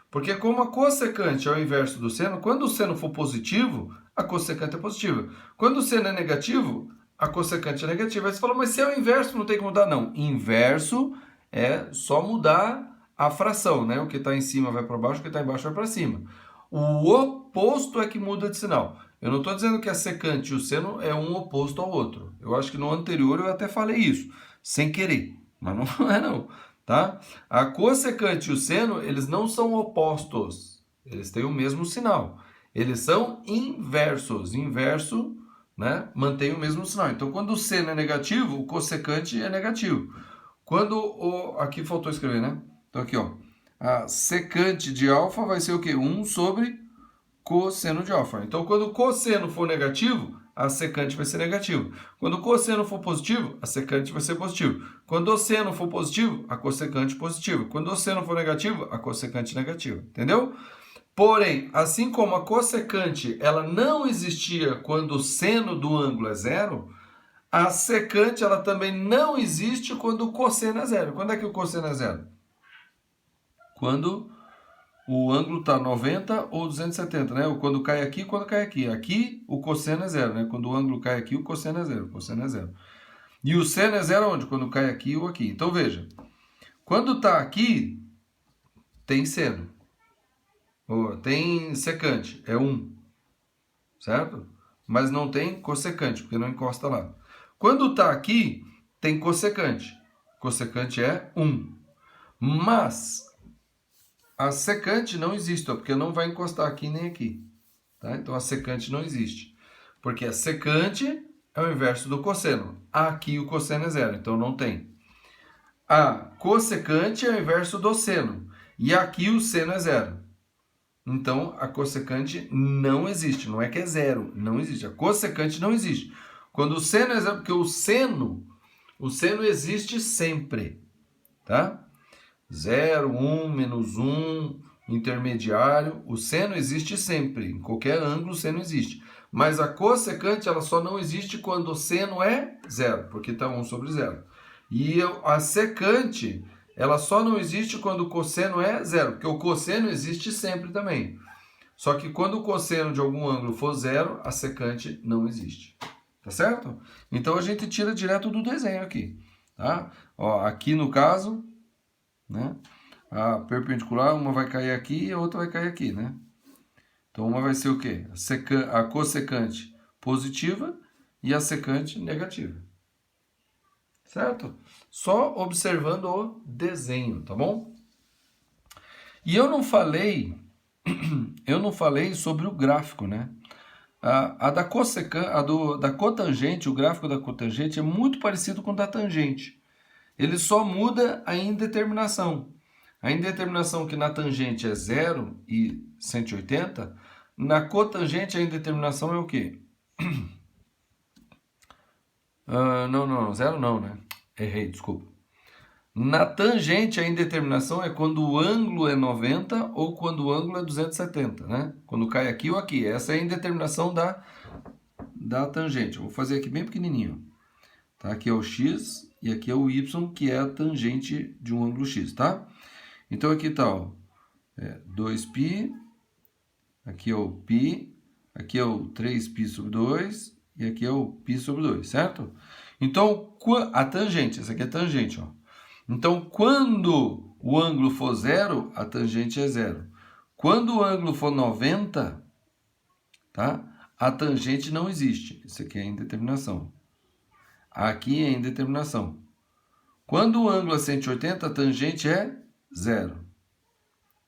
Porque como a cossecante é o inverso do seno, quando o seno for positivo, a cossecante é positiva. Quando o seno é negativo, a cossecante é negativa. Aí você fala, mas se é o inverso, não tem que mudar? Não. Inverso é só mudar a fração, né? O que está em cima vai para baixo, o que está embaixo vai para cima. O oposto é que muda de sinal. Eu não estou dizendo que a secante e o seno é um oposto ao outro. Eu acho que no anterior eu até falei isso, sem querer, mas não é não, tá? A cossecante e o seno, eles não são opostos. Eles têm o mesmo sinal. Eles são inversos. Inverso, né, mantém o mesmo sinal. Então, quando o seno é negativo, o cossecante é negativo. Quando o... Aqui faltou escrever, né? Então, aqui, ó. A secante de alfa vai ser o quê? 1 sobre cosseno de alfa. Então, quando o cosseno for negativo, a secante vai ser negativo. Quando o cosseno for positivo, a secante vai ser positivo. Quando o seno for positivo, a cossecante positiva. Quando o seno for negativo, a cossecante negativa. Entendeu? Porém, assim como a cossecante ela não existia quando o seno do ângulo é zero, a secante ela também não existe quando o cosseno é zero. Quando é que o cosseno é zero? Quando o ângulo está 90 ou 270, né? Ou quando cai aqui, quando cai aqui. Aqui o cosseno é zero, né? Quando o ângulo cai aqui, o cosseno é zero. O cosseno é zero. E o seno é zero onde? Quando cai aqui ou aqui. Então veja, quando está aqui, tem seno. Tem secante, é 1. Certo? Mas não tem cossecante, porque não encosta lá. Quando está aqui, tem cossecante. Cossecante é 1. Mas a secante não existe, ó, porque não vai encostar aqui nem aqui. Tá? Então a secante não existe. Porque a secante é o inverso do cosseno. Aqui o cosseno é zero, então não tem. A cossecante é o inverso do seno. E aqui o seno é zero. Então a cossecante não existe. Não é que é zero, não existe. A cossecante não existe. Quando o seno é zero, porque o seno existe sempre. Tá? 0, 1, menos 1, intermediário. O seno existe sempre. Em qualquer ângulo o seno existe. Mas a cossecante ela só não existe quando o seno é zero, porque está 1 sobre zero. E a secante ela só não existe quando o cosseno é zero, porque o cosseno existe sempre também. Só que quando o cosseno de algum ângulo for zero, a secante não existe. Tá certo? Então a gente tira direto do desenho aqui. Tá? Ó, aqui no caso, né? A perpendicular, uma vai cair aqui e a outra vai cair aqui, né? Então, uma vai ser o quê? A cossecante positiva e a secante negativa. Certo? Só observando o desenho, tá bom? E eu não falei sobre o gráfico, né? Da cotangente, o gráfico da cotangente é muito parecido com o da tangente. Ele só muda a indeterminação. A indeterminação que na tangente é 0 e 180, na cotangente a indeterminação é o quê? Não, 0 não, né? Errei, desculpa. Na tangente, a indeterminação é quando o ângulo é 90 ou quando o ângulo é 270, né? Quando cai aqui ou aqui. Essa é a indeterminação da tangente. Eu vou fazer aqui bem pequenininho. Tá? Aqui é o x e aqui é o y, que é a tangente de um ângulo x, tá? Então aqui está, ó, 2π, aqui é o π, aqui é o 3π sobre 2 e aqui é o π sobre 2, certo? Então, a tangente, essa aqui é a tangente, ó. Então, quando o ângulo for zero, a tangente é zero. Quando o ângulo for 90, tá? A tangente não existe. Isso aqui é a indeterminação. Aqui é a indeterminação. Quando o ângulo é 180, a tangente é zero.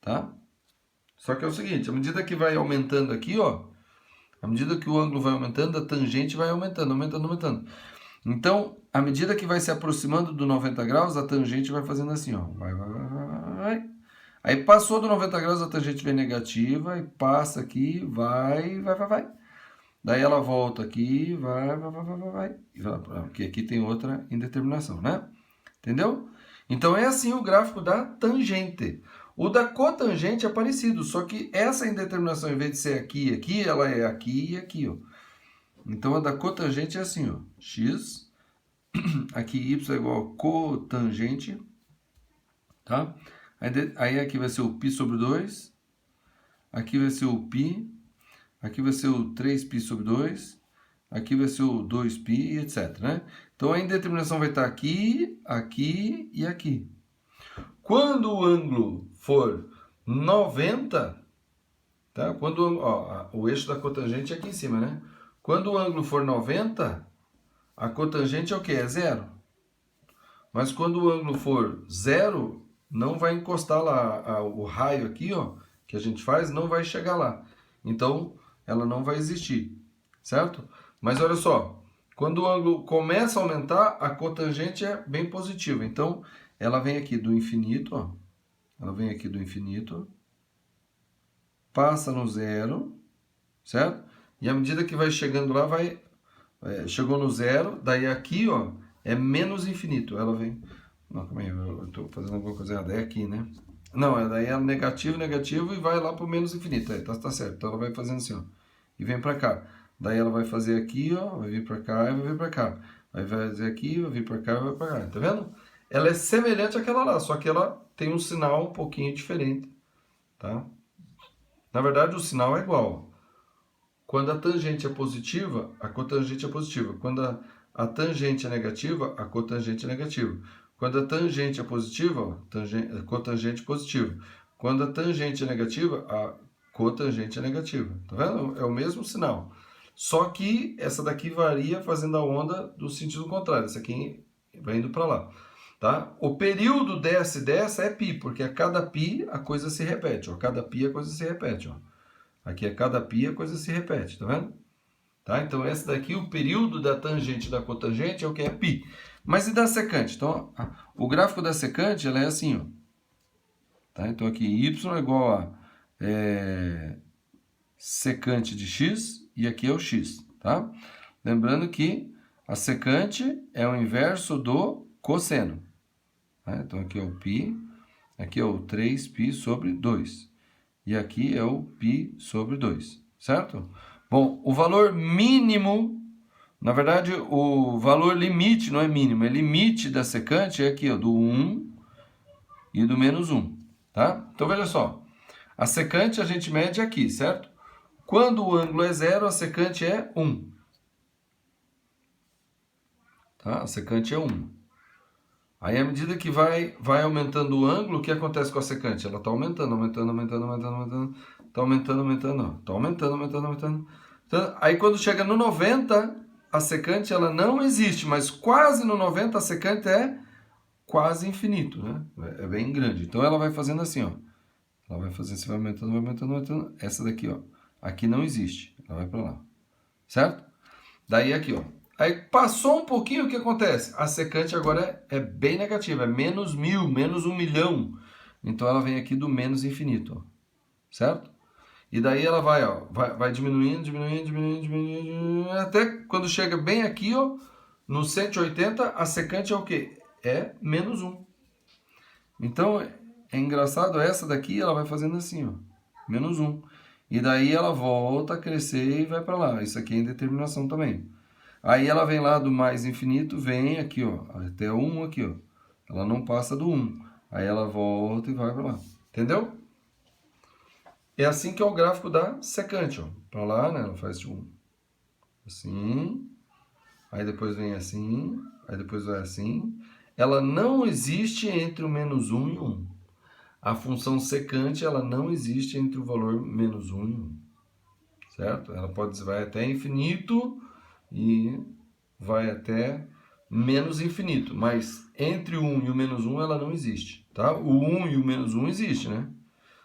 Tá? Só que é o seguinte, à medida que vai aumentando aqui, ó, à medida que o ângulo vai aumentando, a tangente vai aumentando, aumentando, aumentando. Então, à medida que vai se aproximando do 90 graus, a tangente vai fazendo assim, ó. Vai, vai, vai, vai, vai. Aí passou do 90 graus, a tangente vem negativa, e passa aqui, vai, vai, vai, vai. Daí ela volta aqui, vai, vai, vai, vai, vai, vai. Porque aqui tem outra indeterminação, né? Entendeu? Então é assim o gráfico da tangente. O da cotangente é parecido, só que essa indeterminação, em vez de ser aqui e aqui, ela é aqui e aqui, ó. Então a da cotangente é assim, ó. X, aqui y é igual a cotangente, tá? Aí aqui vai ser o π sobre 2, aqui vai ser o π, aqui vai ser o 3π sobre 2, aqui vai ser o 2π, etc, né? Então a indeterminação vai estar aqui, aqui e aqui. Quando o ângulo for 90, tá? Quando, ó, o eixo da cotangente é aqui em cima, né? Quando o ângulo for 90, a cotangente é o quê? É zero. Mas quando o ângulo for zero, não vai encostar lá, o raio aqui, ó, que a gente faz, não vai chegar lá. Então, ela não vai existir, certo? Mas olha só, quando o ângulo começa a aumentar, a cotangente é bem positiva. Então, ela vem aqui do infinito, ó. Ela vem aqui do infinito, passa no zero, certo? E à medida que vai chegando lá, chegou no zero, daí aqui, ó, é menos infinito. Ela vem... Não, calma aí, eu estou fazendo alguma coisa errada. É aqui, né? Não, daí é negativo, negativo e vai lá para o menos infinito. Tá certo. Então ela vai fazendo assim, ó. E vem para cá. Daí ela vai fazer aqui, ó, vai vir para cá e vai vir para cá. Vai fazer aqui, vai vir para cá e vai para cá. Tá vendo? Ela é semelhante àquela lá, só que ela tem um sinal um pouquinho diferente, tá? Na verdade, o sinal é igual. Quando a tangente é positiva, a cotangente é positiva. Quando a tangente é negativa, a cotangente é negativa. Quando a tangente é positiva, a cotangente é positiva. Quando a tangente é negativa, a cotangente é negativa. Tá vendo? É o mesmo sinal. Só que essa daqui varia fazendo a onda do sentido contrário. Essa aqui vai indo para lá. Tá? O período dessa é π, porque a cada π a coisa se repete. Ó. A cada π a coisa se repete. Ó. Aqui a cada π a coisa se repete, tá vendo? Tá? Então esse daqui, o período da tangente e da cotangente é o que é π. Mas e da secante? Então, o gráfico da secante ela é assim, ó. Tá? Então aqui y é igual a secante de x e aqui é o x. Tá? Lembrando que a secante é o inverso do cosseno. Tá? Então aqui é o π, aqui é o 3π sobre 2. E aqui é o π sobre 2, certo? Bom, o valor mínimo, na verdade, o valor limite não é mínimo, é limite da secante é aqui, ó, do 1 e do menos 1, tá? Então, veja só, a secante a gente mede aqui, certo? Quando o ângulo é zero, a secante é 1. Tá? A secante é 1. Aí, à medida que vai aumentando o ângulo, o que acontece com a secante? Ela está aumentando, aumentando, aumentando, aumentando, aumentando. Está aumentando, aumentando, ó. Está aumentando, aumentando, aumentando. Então, aí, quando chega no 90, a secante ela não existe, mas quase no 90 a secante é quase infinito, né? É bem grande. Então, ela vai fazendo assim, ó. Ela vai fazendo assim, vai aumentando, vai aumentando, aumentando. Essa daqui, ó. Aqui não existe. Ela vai para lá. Certo? Daí, aqui, ó. Aí passou um pouquinho, o que acontece? A secante agora é bem negativa, é menos 1000, menos 1 milhão. Então ela vem aqui do menos infinito, ó, certo? E daí ela vai, ó, vai diminuindo, diminuindo, diminuindo, diminuindo, até quando chega bem aqui, ó, no 180, a secante é o quê? É menos 1. Então, é engraçado, essa daqui ela vai fazendo assim, ó, menos 1. E daí ela volta a crescer e vai para lá. Isso aqui é indeterminação também. Aí ela vem lá do mais infinito, vem aqui, ó, até o 1 aqui, ó. Ela não passa do 1. Aí ela volta e vai para lá. Entendeu? É assim que é o gráfico da secante, ó. Para lá, né? Ela faz tipo assim. Aí depois vem assim. Aí depois vai assim. Ela não existe entre o menos 1 e 1. A função secante, ela não existe entre o valor menos 1 e 1. Certo? Ela vai até infinito e vai até menos infinito. Mas entre o 1 e o menos 1, ela não existe. Tá? O 1 e o menos 1 existe, né?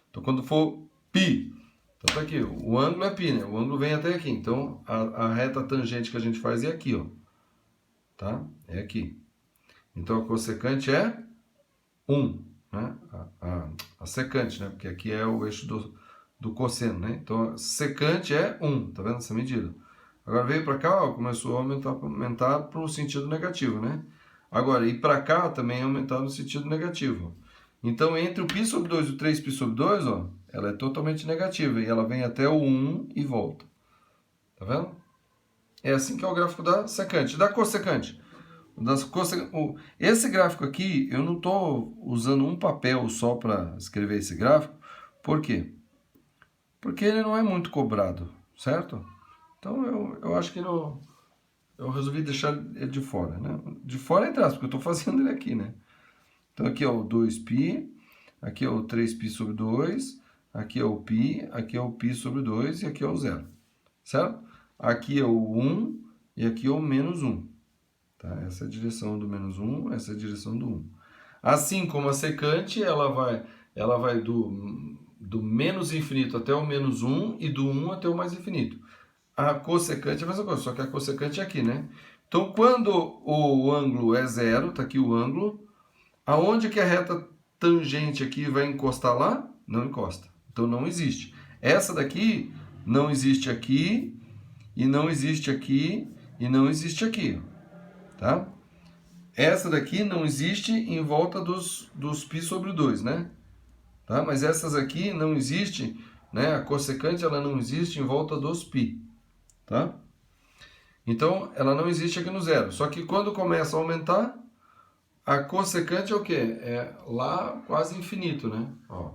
Então, quando for π, então tá aqui, o ângulo é π, né? O ângulo vem até aqui. Então, a reta tangente que a gente faz é aqui, ó. Tá? É aqui. Então, a cossecante é 1, né? A secante, né? Porque aqui é o eixo do cosseno, né? Então, a secante é 1, tá vendo essa medida? Agora veio para cá, ó, começou a aumentar para o sentido negativo, né? Agora, ir para cá também aumentar no sentido negativo. Então, entre o π sobre 2 e o 3π sobre 2, ó, ela é totalmente negativa. E ela vem até o 1 e volta. Tá vendo? É assim que é o gráfico da secante. Da cossecante. Esse gráfico aqui, eu não estou usando um papel só para escrever esse gráfico. Por quê? Porque ele não é muito cobrado, certo? Então, eu acho que não... Eu resolvi deixar ele de fora, né? De fora entre aspas, porque eu estou fazendo ele aqui, né? Então, aqui é o 2π, aqui é o 3π sobre 2, aqui é o π, aqui é o π sobre 2 e aqui é o zero, certo? Aqui é o 1 e aqui é o menos 1. Tá? Essa é a direção do menos 1, essa é a direção do 1. Assim como a secante, ela vai do menos infinito até o menos 1 e do 1 até o mais infinito. A cossecante é a mesma coisa, só que a cossecante é aqui, né? Então, quando o ângulo é zero, tá aqui o ângulo, aonde que a reta tangente aqui vai encostar lá? Não encosta. Então, não existe. Essa daqui não existe aqui, e não existe aqui, e não existe aqui. Tá? Essa daqui não existe em volta dos π sobre 2, né? Tá? Mas essas aqui não existem, né? A cossecante ela não existe em volta dos π. Tá? Então, ela não existe aqui no zero. Só que quando começa a aumentar, a cossecante é o quê? É lá quase infinito, né? Ó,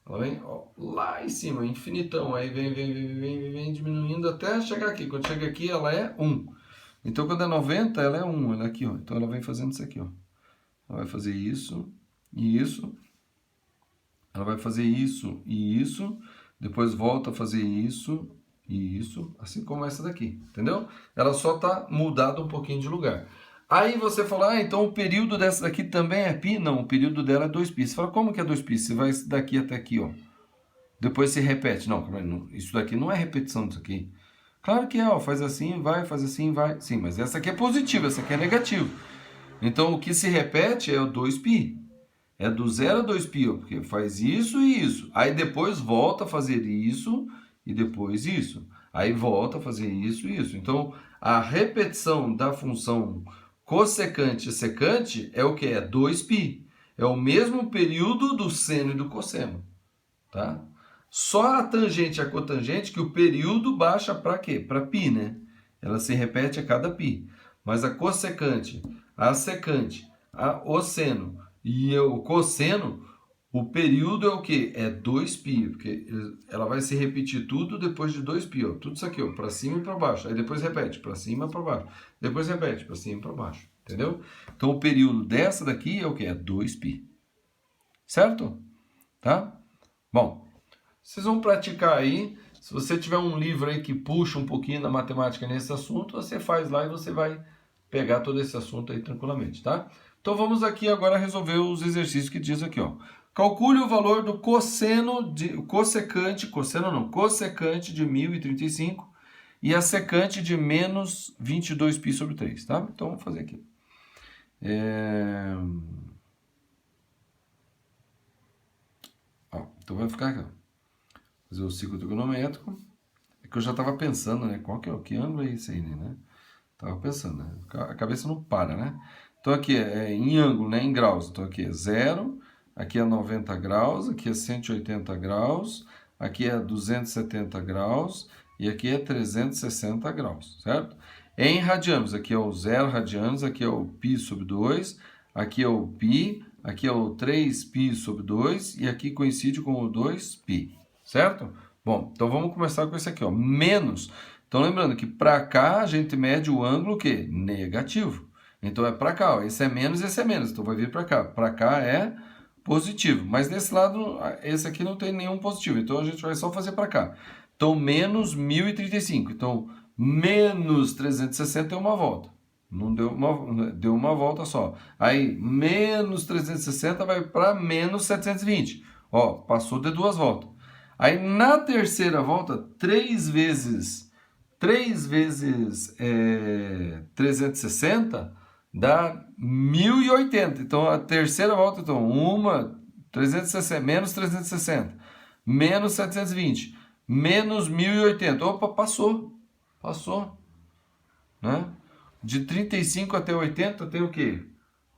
ela vem ó, lá em cima, infinitão. Aí vem diminuindo até chegar aqui. Quando chega aqui, ela é 1. Então, quando é 90, ela é 1. Ela é aqui, ó. Então, ela vem fazendo isso aqui, ó. Ela vai fazer isso e isso. Ela vai fazer isso e isso. Depois volta a fazer isso e isso. Assim como essa daqui, entendeu? Ela só está mudada um pouquinho de lugar. Aí você fala, ah, então o período dessa daqui também é π? Não, o período dela é 2π. Você fala, como que é 2π? Você vai daqui até aqui, ó. Depois se repete. Não, isso daqui não é repetição disso aqui. Claro que é, ó, faz assim, vai. Sim, mas essa aqui é positiva, essa aqui é negativa. Então o que se repete é o 2π. É do 0 a 2π, ó, porque faz isso e isso. Aí depois volta a fazer isso e depois isso. Aí volta a fazer isso e isso. Então a repetição da função cossecante e secante é o que? É 2π. É o mesmo período do seno e do cosseno. Tá? Só a tangente e a cotangente que o período baixa para quê? Para π, né? Ela se repete a cada π. Mas a cossecante, a secante, o seno e o cosseno, o período é o quê? É 2π, porque ela vai se repetir tudo depois de 2π, ó. Tudo isso aqui, ó, para cima e para baixo. Aí depois repete para cima e para baixo. Depois repete para cima e para baixo, entendeu? Então o período dessa daqui é o quê? É 2π. Certo? Tá? Bom, vocês vão praticar aí. Se você tiver um livro aí que puxa um pouquinho da matemática nesse assunto, você faz lá e você vai pegar todo esse assunto aí tranquilamente, tá? Então vamos aqui agora resolver os exercícios que diz aqui, ó. Calcule o valor do cossecante de 1035 e a secante de menos 22π sobre 3, tá? Então vamos fazer aqui. Ó, então vai ficar aqui, ó. Fazer o ciclo trigonométrico. É que eu já estava pensando, né? Que ângulo é esse aí, né? Tava pensando, né? A cabeça não para, né? Então aqui é em ângulo, né? Em graus. Então aqui é 0, aqui é 90 graus, aqui é 180 graus, aqui é 270 graus e aqui é 360 graus, certo? Em radianos, aqui é o 0 radianos, aqui é o π sobre 2, aqui é o π, aqui é o 3π sobre 2 e aqui coincide com o 2π, certo? Bom, então vamos começar com esse aqui, ó, menos. Então lembrando que para cá a gente mede o ângulo que? Negativo. Então é para cá, ó, esse é menos, esse é menos, então vai vir para cá. Para cá é positivo, mas desse lado esse aqui não tem nenhum positivo, então a gente vai só fazer para cá. Então menos 1035, então menos 360 é uma volta. Não deu uma volta só. Aí, menos 360 vai para menos 720. Ó, passou de 2 voltas. Aí, na terceira volta, 3 vezes 360 dá 1080. Então, a terceira volta, então, 360, menos 360, menos 720, menos 1080. Opa, passou, né? De 35 até 80 tem o quê?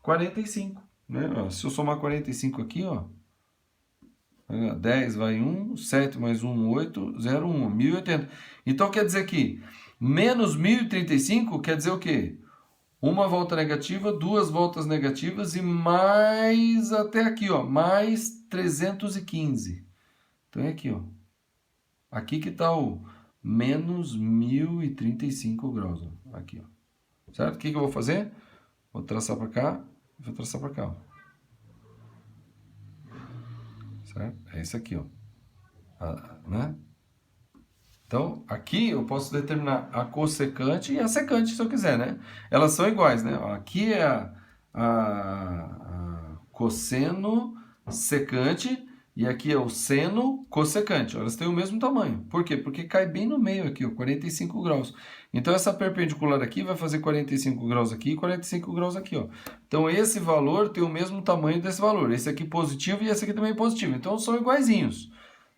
45, né? Se eu somar 45 aqui, ó, 10 vai 1, 7 mais 1, 8, 0, 1, 1080. Então quer dizer que menos 1035 quer dizer o quê? Uma volta negativa, 2 voltas negativas e mais até aqui, ó, mais 315. Então é aqui, ó. Aqui que está o menos 1035 graus, ó. Aqui, ó. Certo? O que eu vou fazer? Vou traçar para cá, vou traçar para cá, ó. Certo? É esse aqui, ó. Né? Então, aqui eu posso determinar a cossecante e a secante, se eu quiser, né? Elas são iguais, né? Aqui é a cosseno secante e aqui é o seno cossecante. Elas têm o mesmo tamanho. Por quê? Porque cai bem no meio aqui, ó, 45 graus. Então, essa perpendicular aqui vai fazer 45 graus aqui e 45 graus aqui, ó. Então, esse valor tem o mesmo tamanho desse valor. Esse aqui positivo e esse aqui também positivo. Então, são iguaizinhos,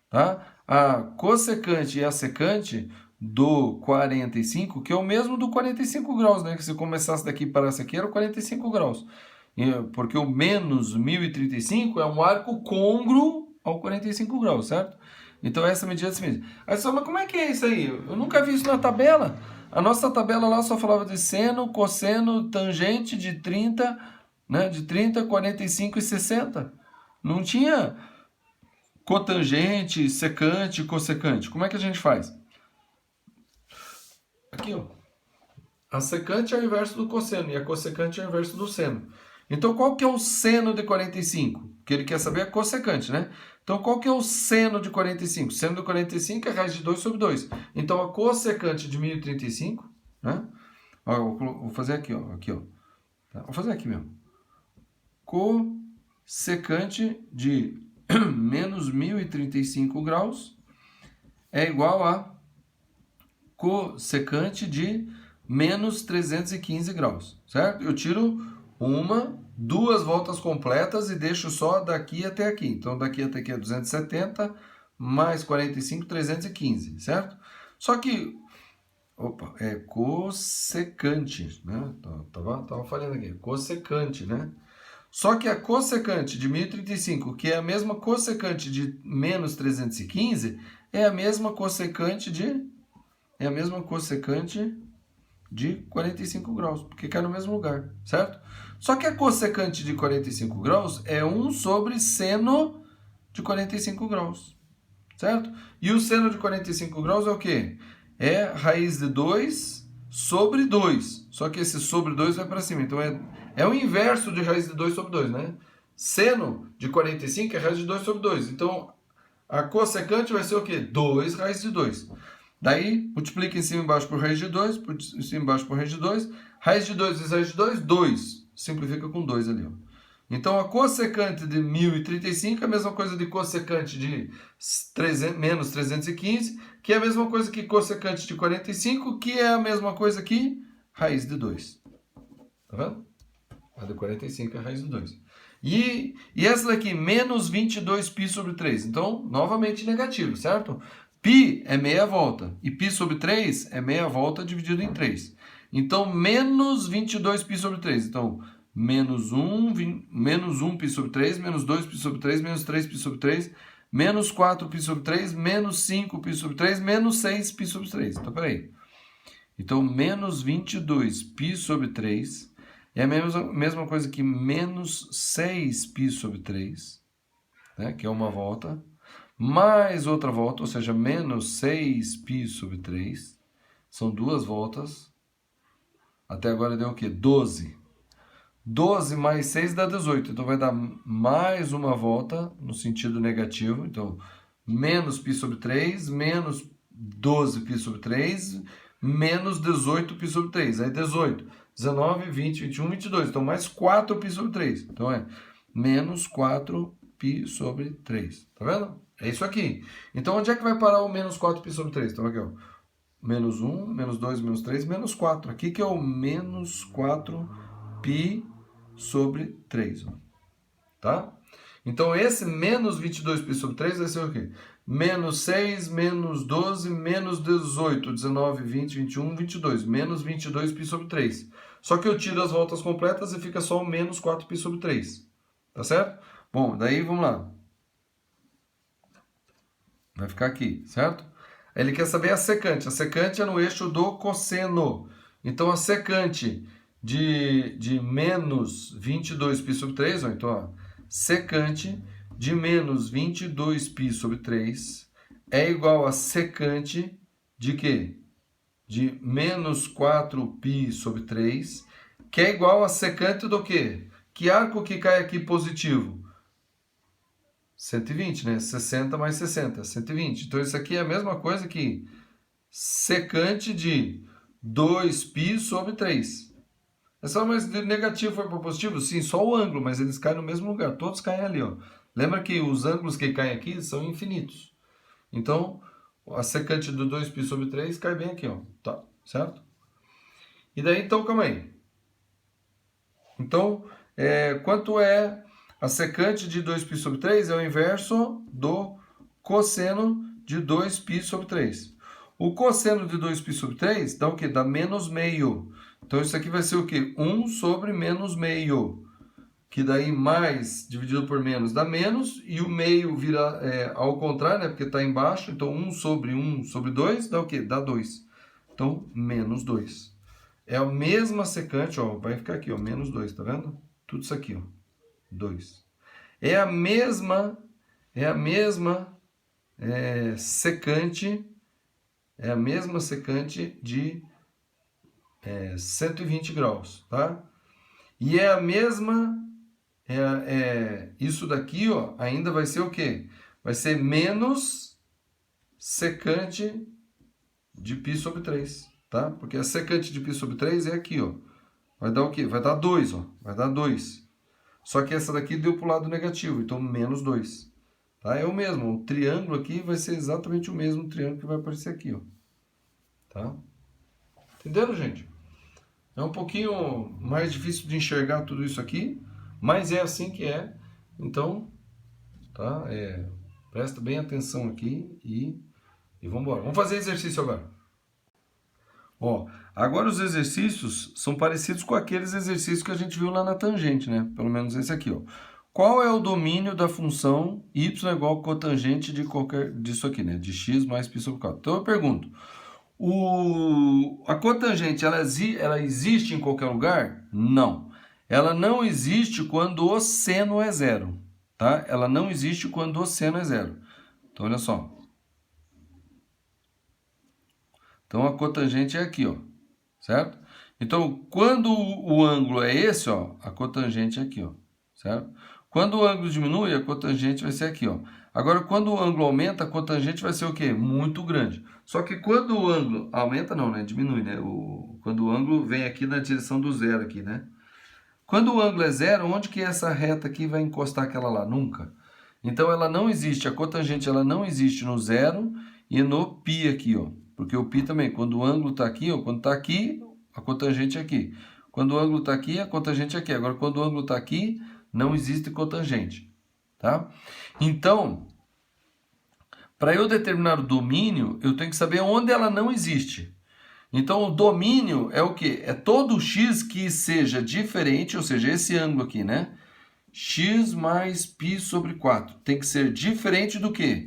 tá? A cossecante e a secante do 45, que é o mesmo do 45 graus, né? Que se começasse daqui para essa aqui, era 45 graus. Porque o menos 1035 é um arco côngruo ao 45 graus, certo? Então, essa medida é essa medida. Aí você fala, mas como é que é isso aí? Eu nunca vi isso na tabela. A nossa tabela lá só falava de seno, cosseno, tangente de 30, né? De 30, 45 e 60. Não tinha cotangente, secante, cossecante. Como é que a gente faz? Aqui, ó. A secante é o inverso do cosseno e a cossecante é o inverso do seno. Então, qual que é o seno de 45? Que ele quer saber a cossecante, né? Então, qual que é o seno de 45? O seno de 45 é raiz de 2 sobre 2. Então, a cossecante de 1035, né? Ó, vou fazer aqui, ó. Aqui, ó. Tá? Vou fazer aqui mesmo. Cossecante de menos 1035 graus é igual a cossecante de menos 315 graus, certo? Eu tiro 2 voltas completas e deixo só daqui até aqui. Então, daqui até aqui é 270, mais 45, 315, certo? Só que, opa, é cossecante, né? Tava falhando aqui, cossecante, né? Só que a cossecante de 1035, que é a mesma cossecante de menos 315, é a mesma cossecante de 45 graus, porque cai no mesmo lugar, certo? Só que a cossecante de 45 graus é 1 sobre seno de 45 graus, certo? E o seno de 45 graus é o quê? É raiz de 2 sobre 2. Só que esse sobre 2 vai para cima. Então, é o inverso de raiz de 2 sobre 2, né? Seno de 45 é raiz de 2 sobre 2. Então, a cossecante vai ser o quê? 2 raiz de 2. Daí, multiplica em cima e embaixo por raiz de 2, em cima e embaixo por raiz de 2. Raiz de 2 vezes raiz de 2, 2. Simplifica com 2 ali, ó. Então, a cossecante de 1035 é a mesma coisa de cossecante de menos 315, que é a mesma coisa que cossecante de 45, que é a mesma coisa que raiz de 2. Tá vendo? A de 45 é a raiz de 2. E essa daqui, menos 22π sobre 3. Então, novamente negativo, certo? Π é meia volta. E π sobre 3 é meia volta dividido em 3. Então, menos 22π sobre 3. Então, menos 1, menos 1 π sobre 3, menos 2 π sobre 3, menos 3 π sobre 3, menos 4 π sobre 3, menos 5 π sobre 3, menos 6 π sobre 3. Então, peraí. Então, menos 22 π sobre 3 é a mesma coisa que menos 6 π sobre 3, né, que é uma volta, mais outra volta, ou seja, menos 6 π sobre 3. São duas voltas. Até agora deu o quê? 12. 12 mais 6 dá 18. Então, vai dar mais uma volta no sentido negativo. Então, menos π sobre 3, menos 12 π sobre 3, menos 18 π sobre 3. Aí, 18, 19, 20, 21, 22. Então, mais 4 π sobre 3. Então, é menos 4 π sobre 3. Tá vendo? É isso aqui. Então, onde é que vai parar o menos 4 π sobre 3? Então, aqui, ó. Menos 1, menos 2, menos 3, menos 4. Aqui que é o menos 4 π sobre 3. Ó. Tá? Então, esse menos 22 π sobre 3 vai ser o quê? Menos 6, menos 12, menos 18, 19, 20, 21, 22. Menos 22 π sobre 3. Só que eu tiro as voltas completas e fica só o menos 4 π sobre 3. Tá certo? Bom, daí vamos lá. Vai ficar aqui, certo? Ele quer saber a secante. A secante é no eixo do cosseno. Então, a secante de menos 22 π sobre 3, ó, então, ó, secante de menos 22 π sobre 3 é igual a secante de quê? De menos 4 π sobre 3, que é igual a secante do quê? Que arco que cai aqui positivo? 120, né? 60 mais 60, 120. Então, isso aqui é a mesma coisa que secante de 2π sobre 3. É só, mas de negativo foi para positivo? Sim, só o ângulo, mas eles caem no mesmo lugar. Todos caem ali, ó. Lembra que os ângulos que caem aqui são infinitos. Então, a secante do 2π sobre 3 cai bem aqui, ó. Tá, certo? E daí, então, calma aí. Então, quanto é a secante de 2π sobre 3? É o inverso do cosseno de 2π sobre 3. O cosseno de 2π sobre 3 dá o quê? Dá menos meio. Então, isso aqui vai ser o quê? 1 sobre menos meio. Que daí mais dividido por menos dá menos. E o meio vira ao contrário, né? Porque está embaixo. Então, 1 sobre 2 dá o quê? Dá 2. Então, menos 2. É a mesma secante, ó. Vai ficar aqui, ó. Menos 2, tá vendo? Tudo isso aqui, ó. 2. É a mesma secante. É a mesma secante de 120 graus, tá? E é a mesma, isso daqui, ó, ainda vai ser o quê? Vai ser menos secante de π sobre 3, tá? Porque a secante de π sobre 3 é aqui, ó. Vai dar o quê? Vai dar 2, ó. Vai dar 2. Só que essa daqui deu para o lado negativo, então menos 2. Tá? É o mesmo, o triângulo aqui vai ser exatamente o mesmo triângulo que vai aparecer aqui, ó. Tá? Entenderam, gente? É um pouquinho mais difícil de enxergar tudo isso aqui, mas é assim que é. Então, tá? Presta bem atenção aqui e vamos embora. Vamos fazer exercício agora. Ó, agora os exercícios são parecidos com aqueles exercícios que a gente viu lá na tangente, né? Pelo menos esse aqui, ó. Qual é o domínio da função y igual a cotangente disso aqui, né? De x mais π sobre 4. Então eu pergunto, a cotangente, ela existe em qualquer lugar? Não. Ela não existe quando o seno é zero, tá? Ela não existe quando o seno é zero. Então, olha só. Então, a cotangente é aqui, ó, certo? Então, quando o ângulo é esse, ó, a cotangente é aqui, ó, certo? Quando o ângulo diminui, a cotangente vai ser aqui, ó. Agora, quando o ângulo aumenta, a cotangente vai ser o quê? Muito grande. Só que quando o ângulo aumenta, não, né? Diminui, né? Quando o ângulo vem aqui na direção do zero aqui, né? Quando o ângulo é zero, onde que essa reta aqui vai encostar aquela lá? Nunca. Então, ela não existe, a cotangente ela não existe no zero e no π aqui, ó. Porque o π também, quando o ângulo está aqui, ó, quando está aqui, a cotangente é aqui. Quando o ângulo está aqui, a cotangente é aqui. Agora, quando o ângulo está aqui, não existe cotangente, tá? Então, para eu determinar o domínio, eu tenho que saber onde ela não existe. Então, o domínio é o quê? É todo x que seja diferente, ou seja, esse ângulo aqui, né? X mais π sobre 4. Tem que ser diferente do quê?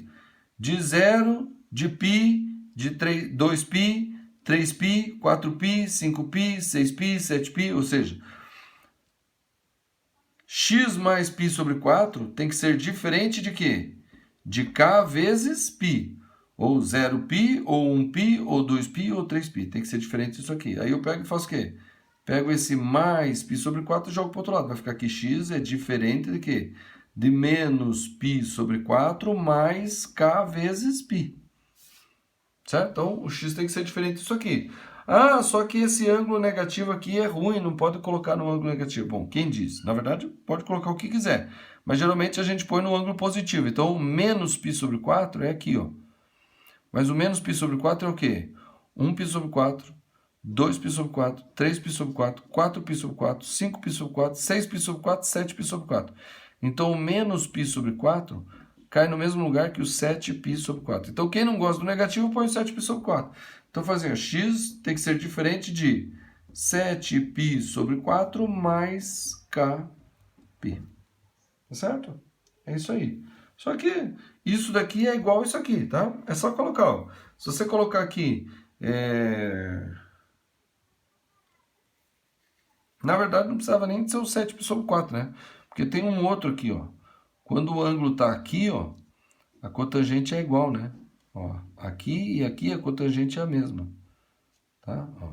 De 0, de π, de 2π, 3π, 4π, 5π, 6π, 7π, ou seja, x mais π sobre 4 tem que ser diferente de quê? De k vezes π. Ou 0π, ou 1π, ou 2π, ou 3π. Tem que ser diferente disso aqui. Aí eu pego e faço o quê? Pego esse mais π sobre 4 e jogo para o outro lado. Vai ficar que x é diferente de quê? De menos π sobre 4 mais k vezes π. Certo? Então, o x tem que ser diferente disso aqui. Ah, só que esse ângulo negativo aqui é ruim, não pode colocar no ângulo negativo. Bom, quem diz? Na verdade, pode colocar o que quiser. Mas geralmente a gente põe no ângulo positivo. Então, menos π sobre 4 é aqui, ó. Mas o menos π sobre 4 é o quê? 1π sobre 4, 2π sobre 4, 3π sobre 4, 4π sobre 4, 5π sobre 4, 6π sobre 4, 7π sobre 4. Então, o menos π sobre 4 cai no mesmo lugar que o 7π sobre 4. Então, quem não gosta do negativo, põe o 7π sobre 4. Então, fazer x tem que ser diferente de 7π sobre 4 mais kπ. Tá certo? É isso aí. Só que isso daqui é igual a isso aqui, tá? É só colocar, ó. Se você colocar aqui... Na verdade, não precisava nem de ser o 7π sobre 4, né? Porque tem um outro aqui, ó. Quando o ângulo tá aqui, ó, a cotangente é igual, né? Ó, aqui e aqui a cotangente é a mesma. Tá? Ó.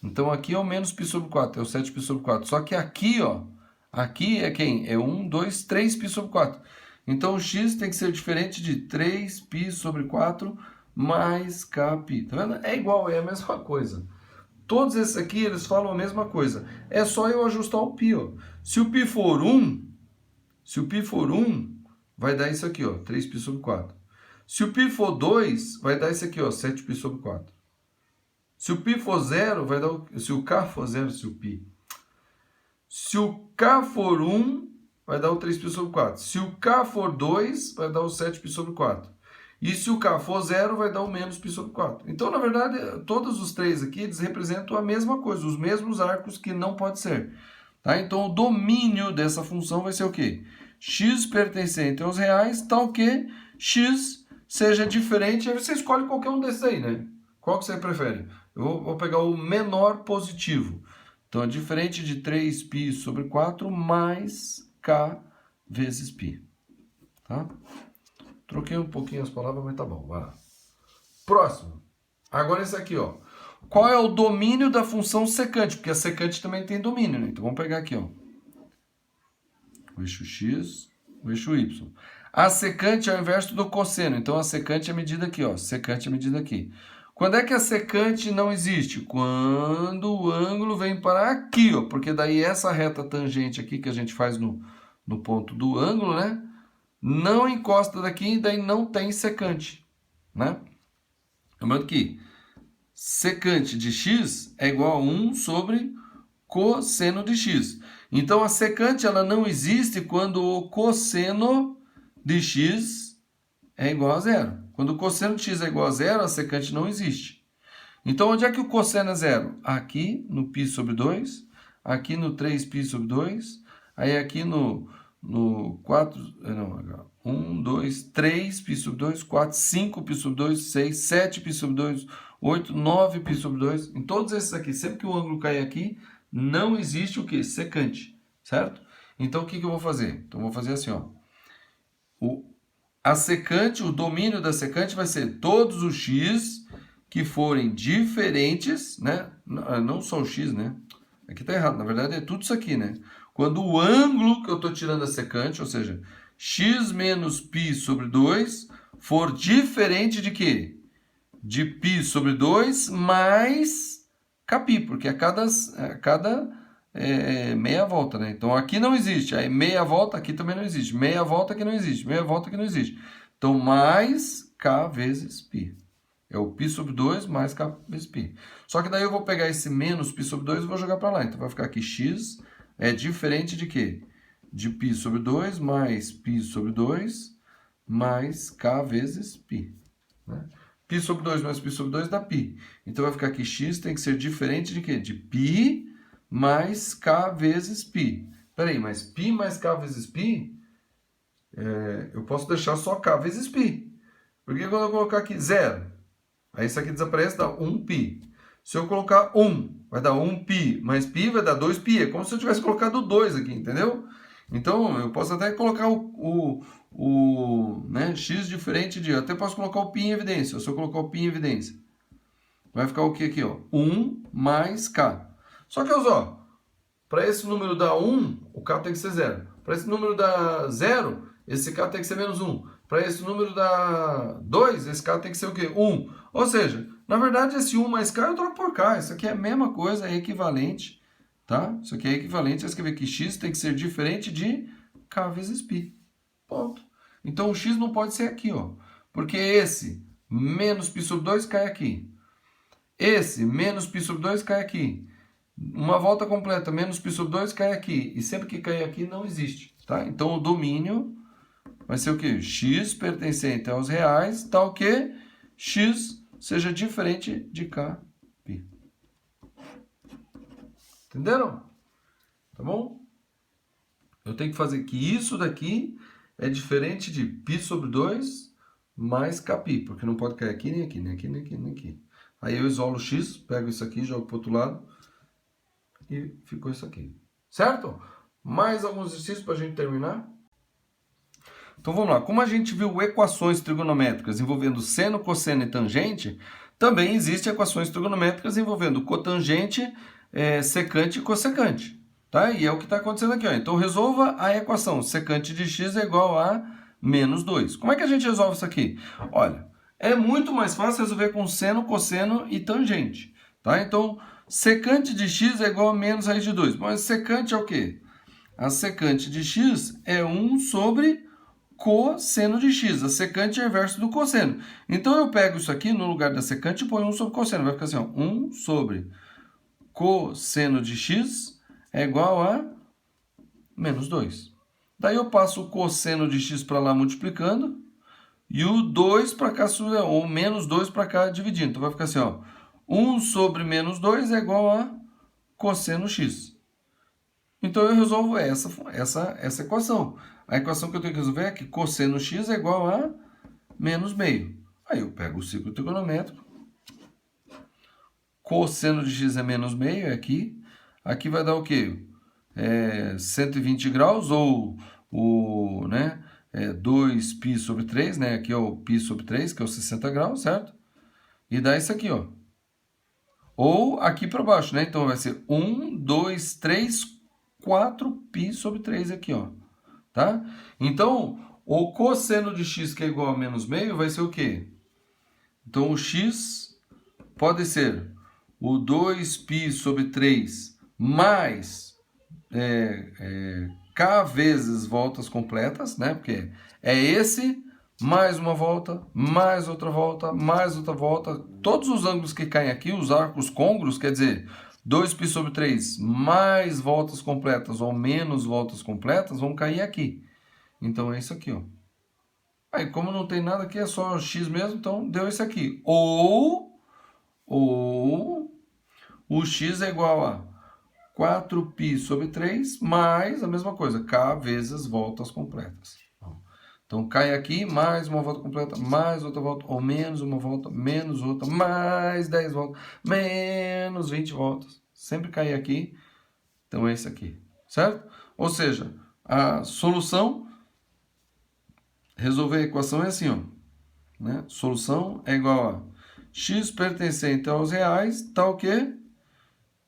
Então, aqui é o menos π sobre 4, é o 7π sobre 4. Só que aqui, ó, aqui é quem? É 1, 2, 3π sobre 4. Então, o x tem que ser diferente de 3π sobre 4 mais kπ. Tá vendo? É igual, é a mesma coisa. Todos esses aqui, eles falam a mesma coisa. É só eu ajustar o π, ó. Se o π for 1, vai dar isso aqui, ó, 3π sobre 4. Se o π for 2, vai dar isso aqui, ó, 7π sobre 4. Se o π for 0, vai dar se o k for 0, se o k for 1, vai dar o 3π sobre 4. Se o k for 2, vai dar o 7π sobre 4. E se o k for 0, vai dar o menos π sobre 4. Então, na verdade, todos os três aqui, eles representam a mesma coisa, os mesmos arcos que não pode ser. Tá? Então, o domínio dessa função vai ser o quê? X pertencente aos reais, tal que x seja diferente. Aí você escolhe qualquer um desses aí, né? Qual que você prefere? Eu vou pegar o menor positivo. Então, é diferente de 3π sobre 4 mais k vezes π. Tá? Troquei um pouquinho as palavras, mas tá bom. Vai lá. Próximo. Agora esse aqui, ó. Qual é o domínio da função secante? Porque a secante também tem domínio, né? Então, vamos pegar aqui, ó. O eixo x, o eixo y. A secante é o inverso do cosseno. Então, a secante é medida aqui, ó. Secante é medida aqui. Quando é que a secante não existe? Quando o ângulo vem para aqui, ó. Porque daí essa reta tangente aqui que a gente faz no ponto do ângulo, né? Não encosta daqui e daí não tem secante, né? Lembrando que secante de x é igual a 1 sobre cosseno de x. Então, a secante ela não existe quando o cosseno de x é igual a zero. Quando o cosseno de x é igual a zero, a secante não existe. Então, onde é que o cosseno é zero? Aqui no π sobre 2, aqui no 3π sobre 2, aí aqui no 4, não, 1, 2, 3π sobre 2, 4, 5π sobre 2, 6, 7π sobre 2, 8, 9π sobre 2. Em todos esses aqui, sempre que o ângulo cair aqui, não existe o que? Secante, certo? Então, o que eu vou fazer? Então, eu vou fazer assim, ó. A secante, o domínio da secante vai ser todos os x que forem diferentes, né? Não só o x, né? Aqui tá errado, na verdade é tudo isso aqui, né? Quando o ângulo que eu estou tirando a secante, ou seja, x menos π sobre 2, for diferente de quê? De π sobre 2 mais kπ, porque a cada meia volta, né? Então, aqui não existe. Aí, meia volta, aqui também não existe. Meia volta, aqui não existe. Meia volta, aqui não existe. Então, mais k vezes π. É o π sobre 2 mais k vezes π. Só que daí eu vou pegar esse menos π sobre 2 e vou jogar para lá. Então, vai ficar aqui x é diferente de quê? De π sobre 2 mais π sobre 2 mais k vezes π. Né? π sobre 2 mais π sobre 2 dá π. Então vai ficar que x tem que ser diferente de quê? De π mais k vezes π. Peraí, mas π mais k vezes π, eu posso deixar só k vezes π. Porque quando eu colocar aqui 0, aí isso aqui desaparece, dá 1π. Se eu colocar 1, vai dar 1π, mais π vai dar 2π. É como se eu tivesse colocado 2 aqui, entendeu? Então, eu posso até colocar né, x diferente de... Eu até posso colocar o π em evidência. Se eu colocar o π em evidência, vai ficar o que aqui? Ó? 1 mais k. Só que, ó, para esse número dar 1, o k tem que ser 0. Para esse número dar 0, esse k tem que ser menos 1. Para esse número dar 2, esse k tem que ser o quê? 1. Ou seja, na verdade, esse 1 mais k eu troco por k. Isso aqui é a mesma coisa, é equivalente. Tá? Isso aqui é equivalente a escrever que x tem que ser diferente de k vezes π. Ponto. Então, o x não pode ser aqui, ó. Porque esse menos π sobre 2 cai aqui. Esse menos π sobre 2 cai aqui. Uma volta completa menos π sobre 2 cai aqui. E sempre que cair aqui não existe. Tá? Então, o domínio vai ser o quê? X pertencente aos reais, tal que x seja diferente de k, π. Entenderam? Tá bom? Eu tenho que fazer que isso daqui é diferente de π sobre 2 mais kπ, porque não pode cair aqui, nem aqui, nem aqui, nem aqui, nem aqui. Aí eu isolo o x, pego isso aqui, jogo para o outro lado e ficou isso aqui. Certo? Mais alguns exercícios para a gente terminar? Então vamos lá. Como a gente viu equações trigonométricas envolvendo seno, cosseno e tangente, também existem equações trigonométricas envolvendo cotangente, secante e cossecante. Tá? E é o que está acontecendo aqui. Ó. Então, resolva a equação secante de x é igual a menos 2. Como é que a gente resolve isso aqui? Olha, é muito mais fácil resolver com seno, cosseno e tangente. Tá? Então, secante de x é igual a menos raiz de 2. Mas secante é o quê? A secante de x é 1 sobre cosseno de x. A secante é inverso do cosseno. Então, eu pego isso aqui no lugar da secante e ponho 1 sobre cosseno. Vai ficar assim, ó, 1 sobre cosseno de x é igual a menos 2. Daí eu passo o cosseno de x para lá multiplicando e o 2 para cá, ou menos 2 para cá dividindo. Então vai ficar assim, ó, 1 sobre menos 2 é igual a cosseno x. Então eu resolvo essa equação. A equação que eu tenho que resolver é que cosseno x é igual a menos meio. Aí eu pego o ciclo trigonométrico. Cosseno de x é menos meio, é aqui. Aqui vai dar o quê? 120 graus, ou 2π sobre 3, né? Aqui é o π sobre 3, que é o 60 graus, certo? E dá isso aqui, ó. Ou aqui para baixo, né? Então vai ser 1, 2, 3, 4π sobre 3 aqui, ó. Tá? Então, o cosseno de x, que é igual a menos meio, vai ser o quê? Então, o x pode ser o 2π sobre 3 mais k vezes voltas completas, né? Porque é esse, mais uma volta, mais outra volta, mais outra volta. Todos os ângulos que caem aqui, os arcos côngruos, quer dizer, 2π sobre 3 mais voltas completas ou menos voltas completas, vão cair aqui. Então, é isso aqui, ó. Aí, como não tem nada aqui, é só x mesmo, então deu isso aqui. Ou o x é igual a 4π sobre 3 mais a mesma coisa, k vezes voltas completas. Então, cai aqui, mais uma volta completa, mais outra volta, ou menos uma volta, menos outra, mais 10 voltas, menos 20 voltas. Sempre cai aqui. Então, é esse aqui, certo? Ou seja, a solução, resolver a equação é assim, ó. Né? Solução é igual a x pertencente aos reais, tal que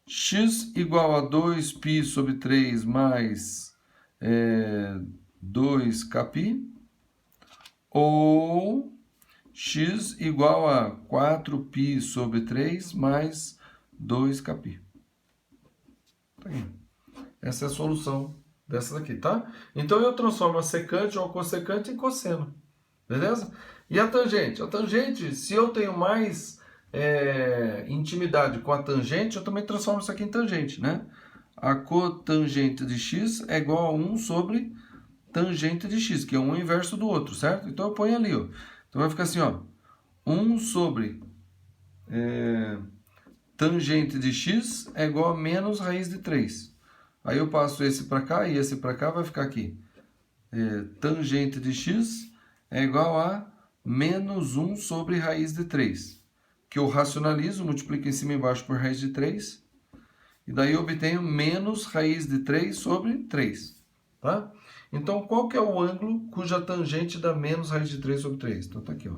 x igual a 2π sobre 3 mais 2kπ, ou x igual a 4π sobre 3 mais 2kπ. Essa é a solução dessa daqui, tá? Então, eu transformo a secante ou cossecante em cosseno. Beleza? E a tangente? A tangente, se eu tenho mais intimidade com a tangente, eu também transformo isso aqui em tangente, né? A cotangente de x é igual a 1 sobre tangente de x, que é um inverso do outro, certo? Então, eu ponho ali, ó. Então, vai ficar assim, ó. 1 sobre tangente de x é igual a menos raiz de 3. Aí eu passo esse para cá e esse para cá, vai ficar aqui. Tangente de x é igual a menos 1 sobre raiz de 3. Que eu racionalizo, multiplico em cima e embaixo por raiz de 3. E daí eu obtenho menos raiz de 3 sobre 3. Tá? Então, qual que é o ângulo cuja tangente dá menos raiz de 3 sobre 3? Então, tá aqui, ó.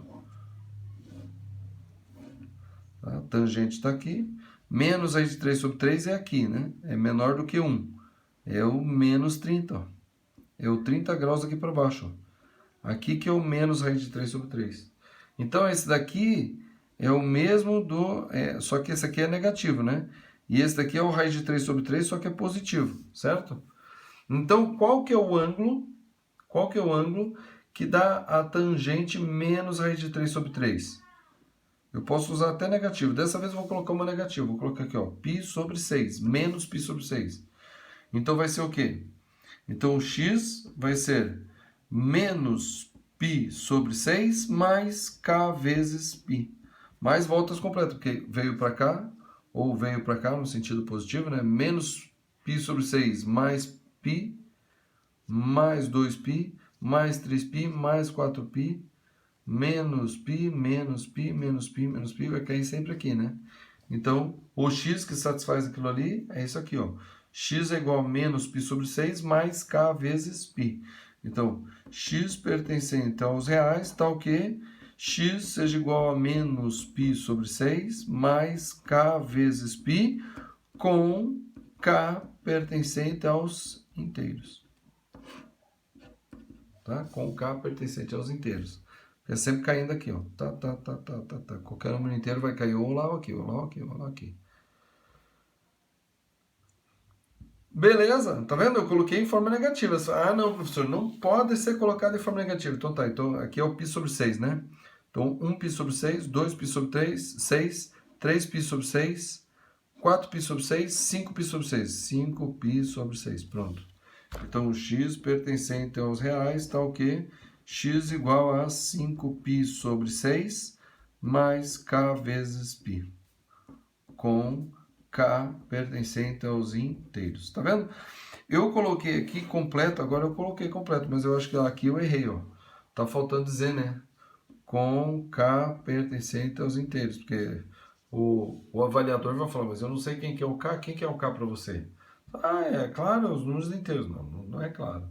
A tangente está aqui. Menos raiz de 3 sobre 3 é aqui, né? É menor do que 1. É o menos 30, ó. É o 30 graus aqui para baixo, ó. Aqui que é o menos raiz de 3 sobre 3. Então, esse daqui é o mesmo do... só que esse aqui é negativo, né? E esse daqui é o raiz de 3 sobre 3, só que é positivo, certo? Então, qual que é o ângulo? Qual que é o ângulo que dá a tangente menos raiz de 3 sobre 3? Eu posso usar até negativo. Dessa vez eu vou colocar uma negativa. Vou colocar aqui, ó, π sobre 6, menos π sobre 6. Então, vai ser o quê? Então, o x vai ser menos π sobre 6 mais k vezes π. Mais voltas completas, porque veio para cá, ou veio para cá no sentido positivo, né? Menos π sobre 6 mais π, mais 2π, mais 3π, mais 4π, menos π, menos π, menos π, menos π, vai cair sempre aqui, né? Então, o x que satisfaz aquilo ali é isso aqui, ó. X é igual a menos π sobre 6 mais k vezes π. Então, x pertencente aos reais, tal que x seja igual a menos π sobre 6 mais k vezes π com k pertencente aos inteiros. Tá? Com k pertencente aos inteiros. É sempre caindo aqui, ó. Tá. Qualquer número inteiro vai cair ou lá ou aqui, ou lá ou aqui, ou lá ou aqui. Beleza, tá vendo? Eu coloquei em forma negativa. Ah, não, professor, não pode ser colocado em forma negativa. Então tá, então aqui é o π sobre 6, né? Então 1π sobre 6, 2π sobre 3, 6, 3π sobre 6, 4π sobre 6, 5π sobre 6. 5π sobre 6, pronto. Então o x pertencente aos reais tá o quê? X igual a 5π sobre 6 mais k vezes π. Com k pertencente aos inteiros. Tá vendo? Eu coloquei aqui completo, agora eu coloquei completo, mas eu acho que aqui eu errei, ó. Tá faltando dizer, né? Com k pertencente aos inteiros, porque o avaliador vai falar, mas eu não sei quem que é o k, quem que é o k para você? Ah, é claro, os números inteiros. Não é claro.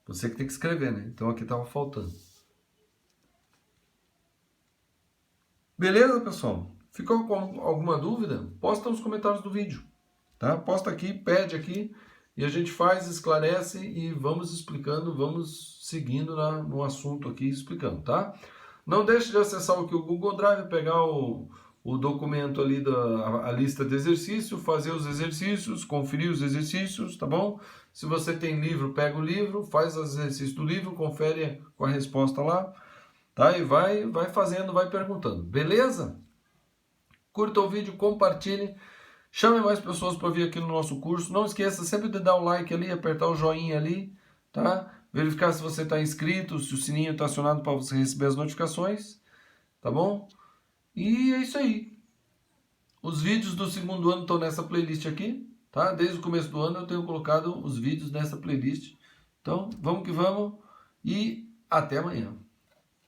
Você que tem que escrever, né? Então aqui estava faltando. Beleza, pessoal? Ficou com alguma dúvida? Posta nos comentários do vídeo. Tá? Posta aqui, pede aqui, e a gente faz, esclarece e vamos explicando, vamos seguindo no assunto aqui, explicando, tá? Não deixe de acessar aqui o Google Drive, pegar o documento ali a lista de exercício, fazer os exercícios, conferir os exercícios, tá bom? Se você tem livro, pega o livro, faz os exercícios do livro, confere com a resposta lá, tá? E vai fazendo, vai perguntando, beleza? Curta o vídeo, compartilhe, chame mais pessoas para vir aqui no nosso curso. Não esqueça sempre de dar o like ali, apertar o joinha ali, tá? Verificar se você está inscrito, se o sininho está acionado para você receber as notificações, tá bom? E é isso aí. Os vídeos do segundo ano estão nessa playlist aqui, tá? Desde o começo do ano eu tenho colocado os vídeos nessa playlist. Então, vamos que vamos e até amanhã.